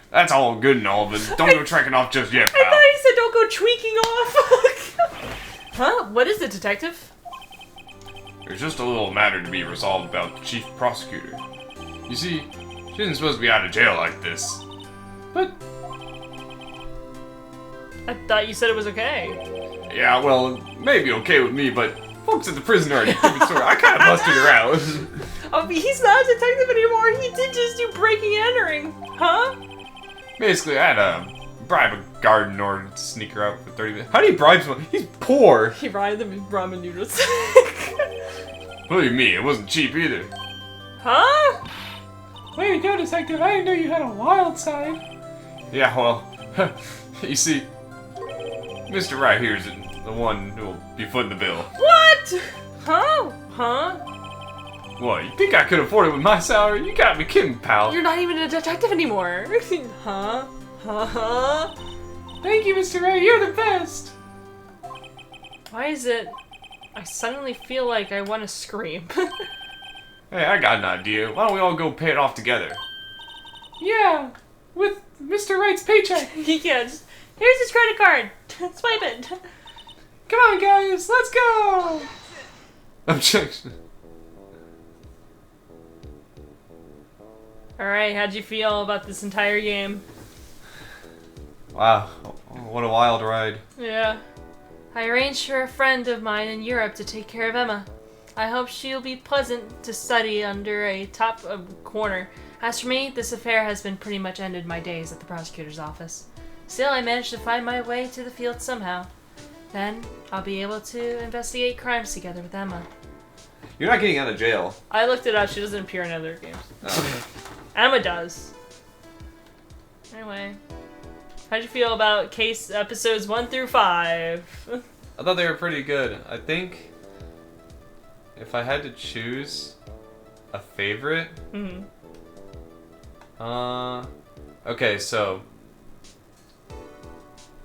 that's all good and all, but don't go trekking off just yet, I pal. thought he said don't go tweaking off. Huh? What is it, detective? There's just a little matter to be resolved about the chief prosecutor. You see, she isn't supposed to be out of jail like this. But I thought you said it was okay. Yeah, well, it may be okay with me, but folks at the prison are different sort. I kind of busted her out. Oh, he's not a detective anymore. He did just do breaking and entering. Huh? Basically, I had to bribe a guard in order to sneak her out for 30 minutes. How do you bribe someone? He's poor. He rided them with ramen noodles. Believe me, it wasn't cheap either. Huh? way to go, detective. I didn't know you had a wild side. Yeah, well, you see, Mr. Wright here is the one who will be footing the bill. What? Huh? Huh? What, you think I could afford it with my salary? You gotta be kidding, pal. You're not even a detective anymore. Huh? Huh? Thank you, Mr. Wright. You're the best. Why is it I suddenly feel like I want to scream? Hey, I got an idea. Why don't we all go pay it off together? Yeah, with Mr. Wright's paycheck. Yeah, just, here's his credit card. Swipe it. Come on, guys. Let's go. Objection. Alright, how'd you feel about this entire game? Wow, what a wild ride. Yeah. I arranged for a friend of mine in Europe to take care of Emma. I hope she'll be pleasant to study under a top corner. As for me, this affair has been pretty much ended my days at the prosecutor's office. Still, I managed to find my way to the field somehow. Then, I'll be able to investigate crimes together with Emma. You're not getting out of jail. I looked it up, she doesn't appear in other games. Oh. Emma does. Anyway. How'd you feel about case episodes 1 through 5? I thought they were pretty good. I think if I had to choose a favorite, okay, so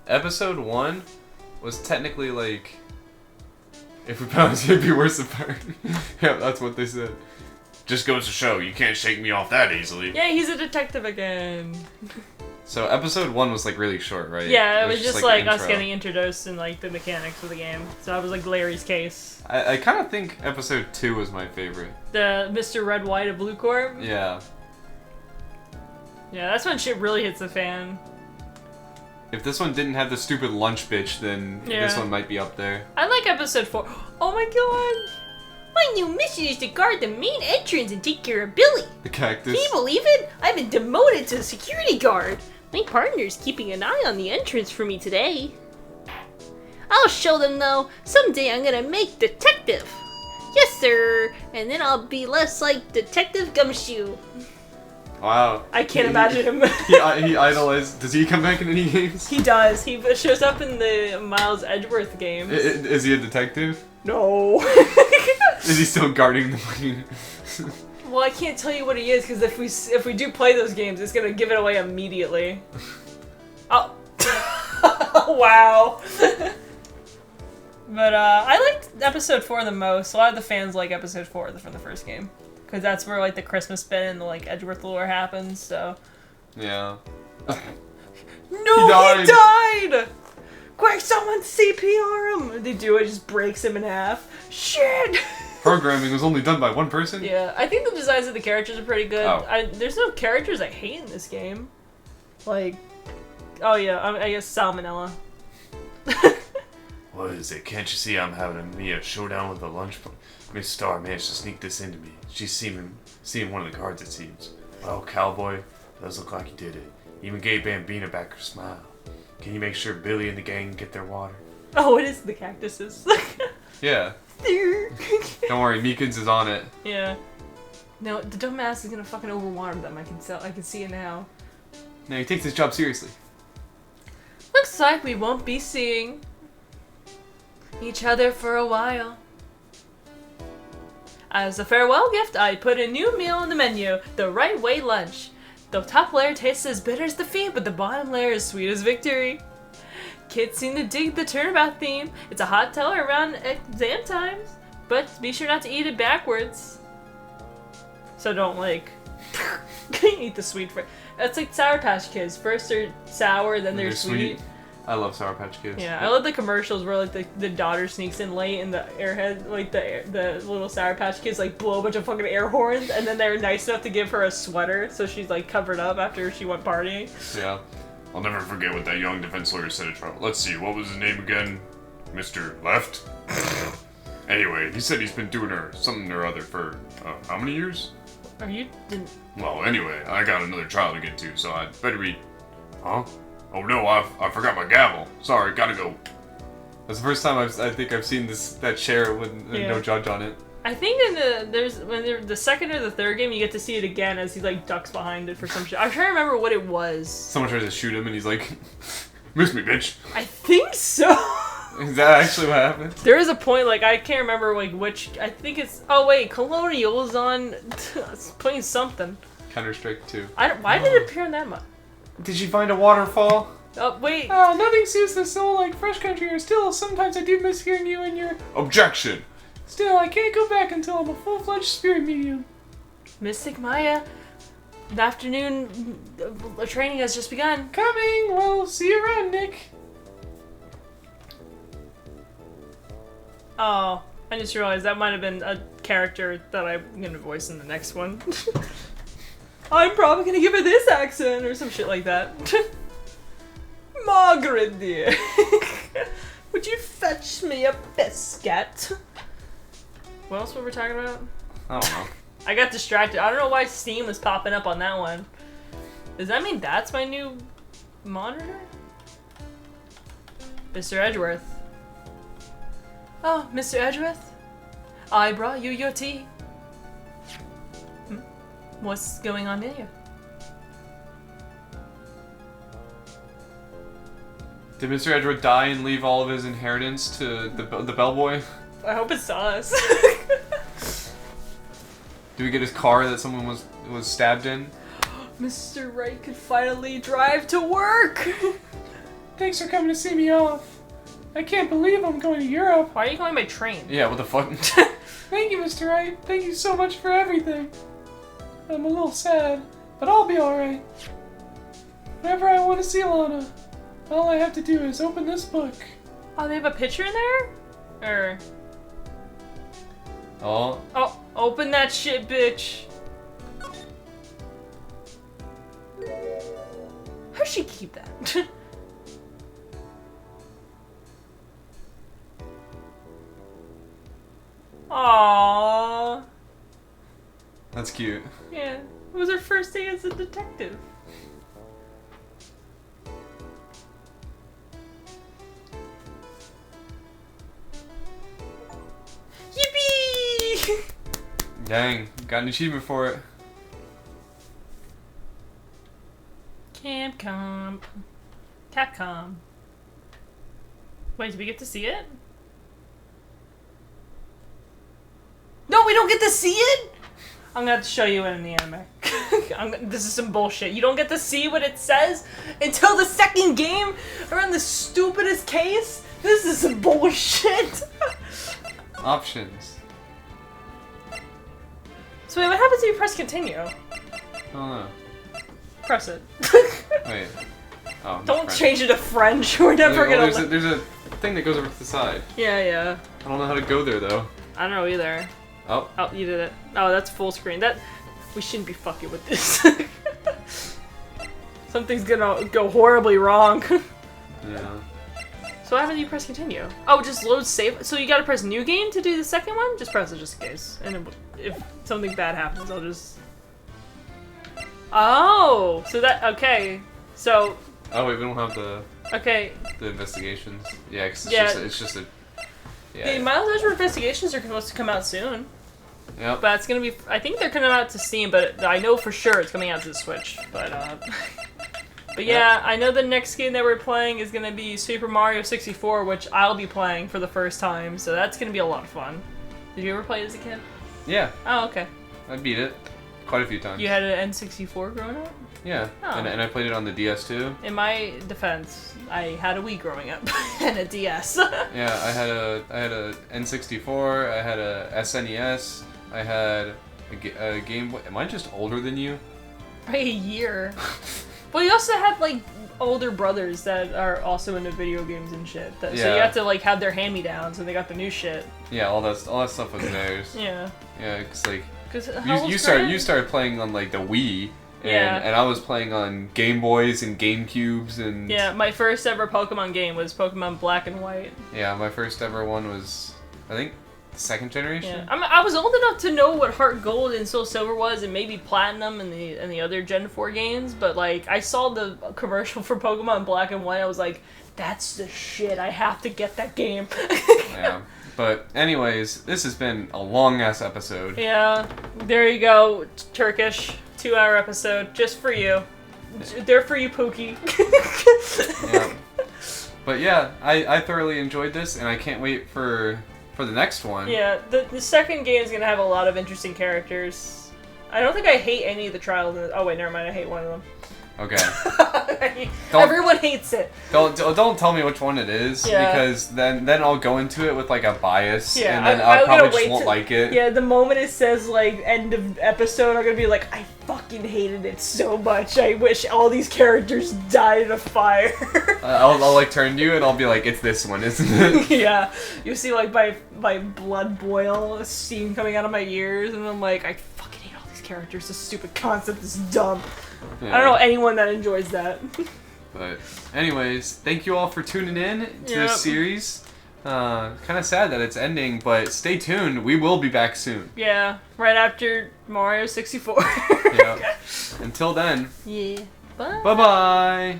episode 1 was technically like, if we found it'd be worse than fire. Yeah, that's what they said. Just goes to show, you can't shake me off that easily. Yeah, he's a detective again. So episode 1 was like really short, right? Yeah, it was just like an us intro. getting introduced in like the mechanics of the game. So I was like Larry's case. I kind of think episode 2 was my favorite. The Mr. Red, White, and Blue Corp. Yeah. Yeah, that's when shit really hits the fan. If this one didn't have the stupid lunch bitch, then this Yeah. one might be up there. I like episode 4. Oh my god! My new mission is to guard the main entrance and take care of Billy. The cactus. Can you believe it? I've been demoted to security guard. My partner's keeping an eye on the entrance for me today. I'll show them though. Someday I'm gonna make detective. Yes, sir. And then I'll be less like Detective Gumshoe. Wow. I can't imagine him. he idolized. Does he come back in any games? He does. He shows up in the Miles Edgeworth games. Is he a detective? No. Is he still guarding the fucking... Well, I can't tell you what he is because if we do play those games, it's gonna give it away immediately. Oh. Wow. But I liked episode 4 the most. A lot of the fans like episode 4 from the first game because that's where like the Christmas spin and the like Edgeworth lore happens. So. Yeah. No, he died. Quick, someone CPR him! They do it, just breaks him in half. Shit! Programming was only done by one person? Yeah, I think the designs of the characters are pretty good. Oh. There's no characters I hate in this game. Like, oh yeah, I guess Salmonella. What is it? Can't you see I'm having a showdown with the lunch? Miss Starr managed to sneak this into me. She's seeing one of the guards, it seems. Well, cowboy, does look like you did it. Even gave Bambina back her smile. Can you make sure Billy and the gang get their water? Oh, it is the cactuses. Yeah. Don't worry, Meekins is on it. Yeah. No, the dumbass is gonna fucking overwater them. I can see it now. No, he takes his job seriously. Looks like we won't be seeing each other for a while. As a farewell gift, I put a new meal on the menu, the Right Way lunch. The top layer tastes as bitter as defeat, but the bottom layer is sweet as victory. Kids seem to dig the turnabout theme. It's a hot teller around exam times, but be sure not to eat it backwards. So don't like eat the sweet. It's like Sour Patch Kids. First they're sour, then they're sweet. I love Sour Patch Kids. Yeah, I love the commercials where like the daughter sneaks in late and the airhead, like the little Sour Patch Kids like blow a bunch of fucking air horns and then they're nice enough to give her a sweater so she's like covered up after she went partying. Yeah. I'll never forget what that young defense lawyer said at trial. Let's see, what was his name again? Mr. Left? Anyway, he said he's been doing her something or other for, how many years? Are you didn't? Well, anyway, I got another trial to get to, so I'd better be... Huh? Oh no, I forgot my gavel. Sorry, gotta go. That's the first time I think I've seen that chair with no judge on it. I think in the second or the third game you get to see it again as he like ducks behind it for some shit. I'm trying to remember what it was. Someone tries to shoot him and he's like, "Miss me, bitch." I think so. Is that actually what happened? There is a point like I can't remember like which. I think it's Colonial is on playing something. Counter-Strike 2. Why did it appear in that much? Did she find a waterfall? Oh wait. Nothing soothes the soul like fresh country air. Still, sometimes I do miss hearing you and your... Objection! Still, I can't go back until I'm a full-fledged spirit medium. Mystic Maya, the afternoon training has just begun. Coming! Well, see you around, Nick. Oh, I just realized that might have been a character that I'm gonna voice in the next one. I'm probably gonna give her this accent or some shit like that. Margaret, dear, would you fetch me a biscuit? What else were we talking about? I don't know. I got distracted. I don't know why Steam was popping up on that one. Does that mean that's my new monitor? Mr. Edgeworth. Oh, Mr. Edgeworth? I brought you your tea. What's going on here? Did Mr. Edgeworth die and leave all of his inheritance to the bellboy? I hope it's us. Did we get his car that someone was stabbed in? Mr. Wright could finally drive to work! Thanks for coming to see me off. I can't believe I'm going to Europe. Why are you going by train? Yeah, what the fuck? Thank you, Mr. Wright. Thank you so much for everything. I'm a little sad, but I'll be alright. Whenever I want to see Lana, all I have to do is open this book. Oh, they have a picture in there? Or... Oh. Oh, open that shit, bitch. How'd she keep that? Aww. That's cute. Yeah, it was her first day as a detective. Yippee! Dang, got an achievement for it. Capcom. Wait, did we get to see it? No, we don't get to see it? I'm gonna have to show you it in the anime. This is some bullshit. You don't get to see what it says until the second game around the stupidest case? This is some bullshit. Options. So wait, what happens if you press continue? I don't know. Press it. Wait. Oh, Don't French. change it to French. We're never Well, gonna. there's a thing that goes over to the side. Yeah. I don't know how to go there though. I don't know either. Oh. Oh, you did it. Oh, that's full screen. We shouldn't be fucking with this. Something's gonna go horribly wrong. Yeah. So what happens if you press continue? Oh, just load save. So you gotta press new game to do the second one? Just press it just in case. And if something bad happens, I'll just... Oh! So that... Okay. So... Oh wait, we don't have the Okay. investigations. Yeah, 'cause it's just a... Yeah. The Miles Edgeworth investigations are supposed to come out soon. Yep. But it's gonna be... I think they're coming out to Steam, but I know for sure it's coming out to the Switch. But, But yeah, I know the next game that we're playing is gonna be Super Mario 64, which I'll be playing for the first time, so that's gonna be a lot of fun. Did you ever play it as a kid? Yeah. Oh, okay. I beat it quite a few times. You had an N64 growing up? Yeah. Oh. And I played it on the DS too. In my defense, I had a Wii growing up and a DS. Yeah, I had a N64. I had a SNES. I had a Game Boy. Am I just older than you? By a year. Well, you also have like older brothers that are also into video games and shit. So you Yeah. have to like have their hand-me-downs, and they got the new shit. Yeah, all that stuff was theirs. Yeah. Yeah, cause like Because you started playing on like the Wii. Yeah. And I was playing on Game Boys and GameCubes and Yeah, my first ever Pokemon game was Pokemon Black and White. yeah, my first ever one was I think second generation. Yeah, I was old enough to know what Heart Gold and Soul Silver was, and maybe Platinum and the other Gen 4 games. But like, I saw the commercial for Pokemon Black and White, I was like, "That's the shit! I have to get that game." Yeah. But anyways, this has been a long ass episode. Yeah, there you go, Turkish 2-hour episode just for you. They're for you, Pookie. Yeah. But yeah, I thoroughly enjoyed this, and I can't wait for the next one. Yeah, the second game is gonna have a lot of interesting characters. I don't think I hate any of the trials. Oh wait, never mind. I hate one of them. Okay. Everyone hates it. Don't tell me which one it is, Yeah. because then I'll go into it with like a bias, Yeah, and then I'm I probably gonna wait just won't like it. Yeah, the moment it says like end of episode, I'm gonna be like, I fucking hated it so much. I wish all these characters died in a fire. I'll like turn to you and I'll be like, it's this one, isn't it? Yeah, you see like my blood boil, steam coming out of my ears, and I'm like, I fucking hate all these characters. This stupid concept is dumb. Yeah. I don't know anyone that enjoys that. But anyways, thank you all for tuning in to Yep. this series. Kind of sad that it's ending, but stay tuned. We will be back soon. Yeah, right after Mario 64. Yeah. Until then, Yeah. Bye. bye bye.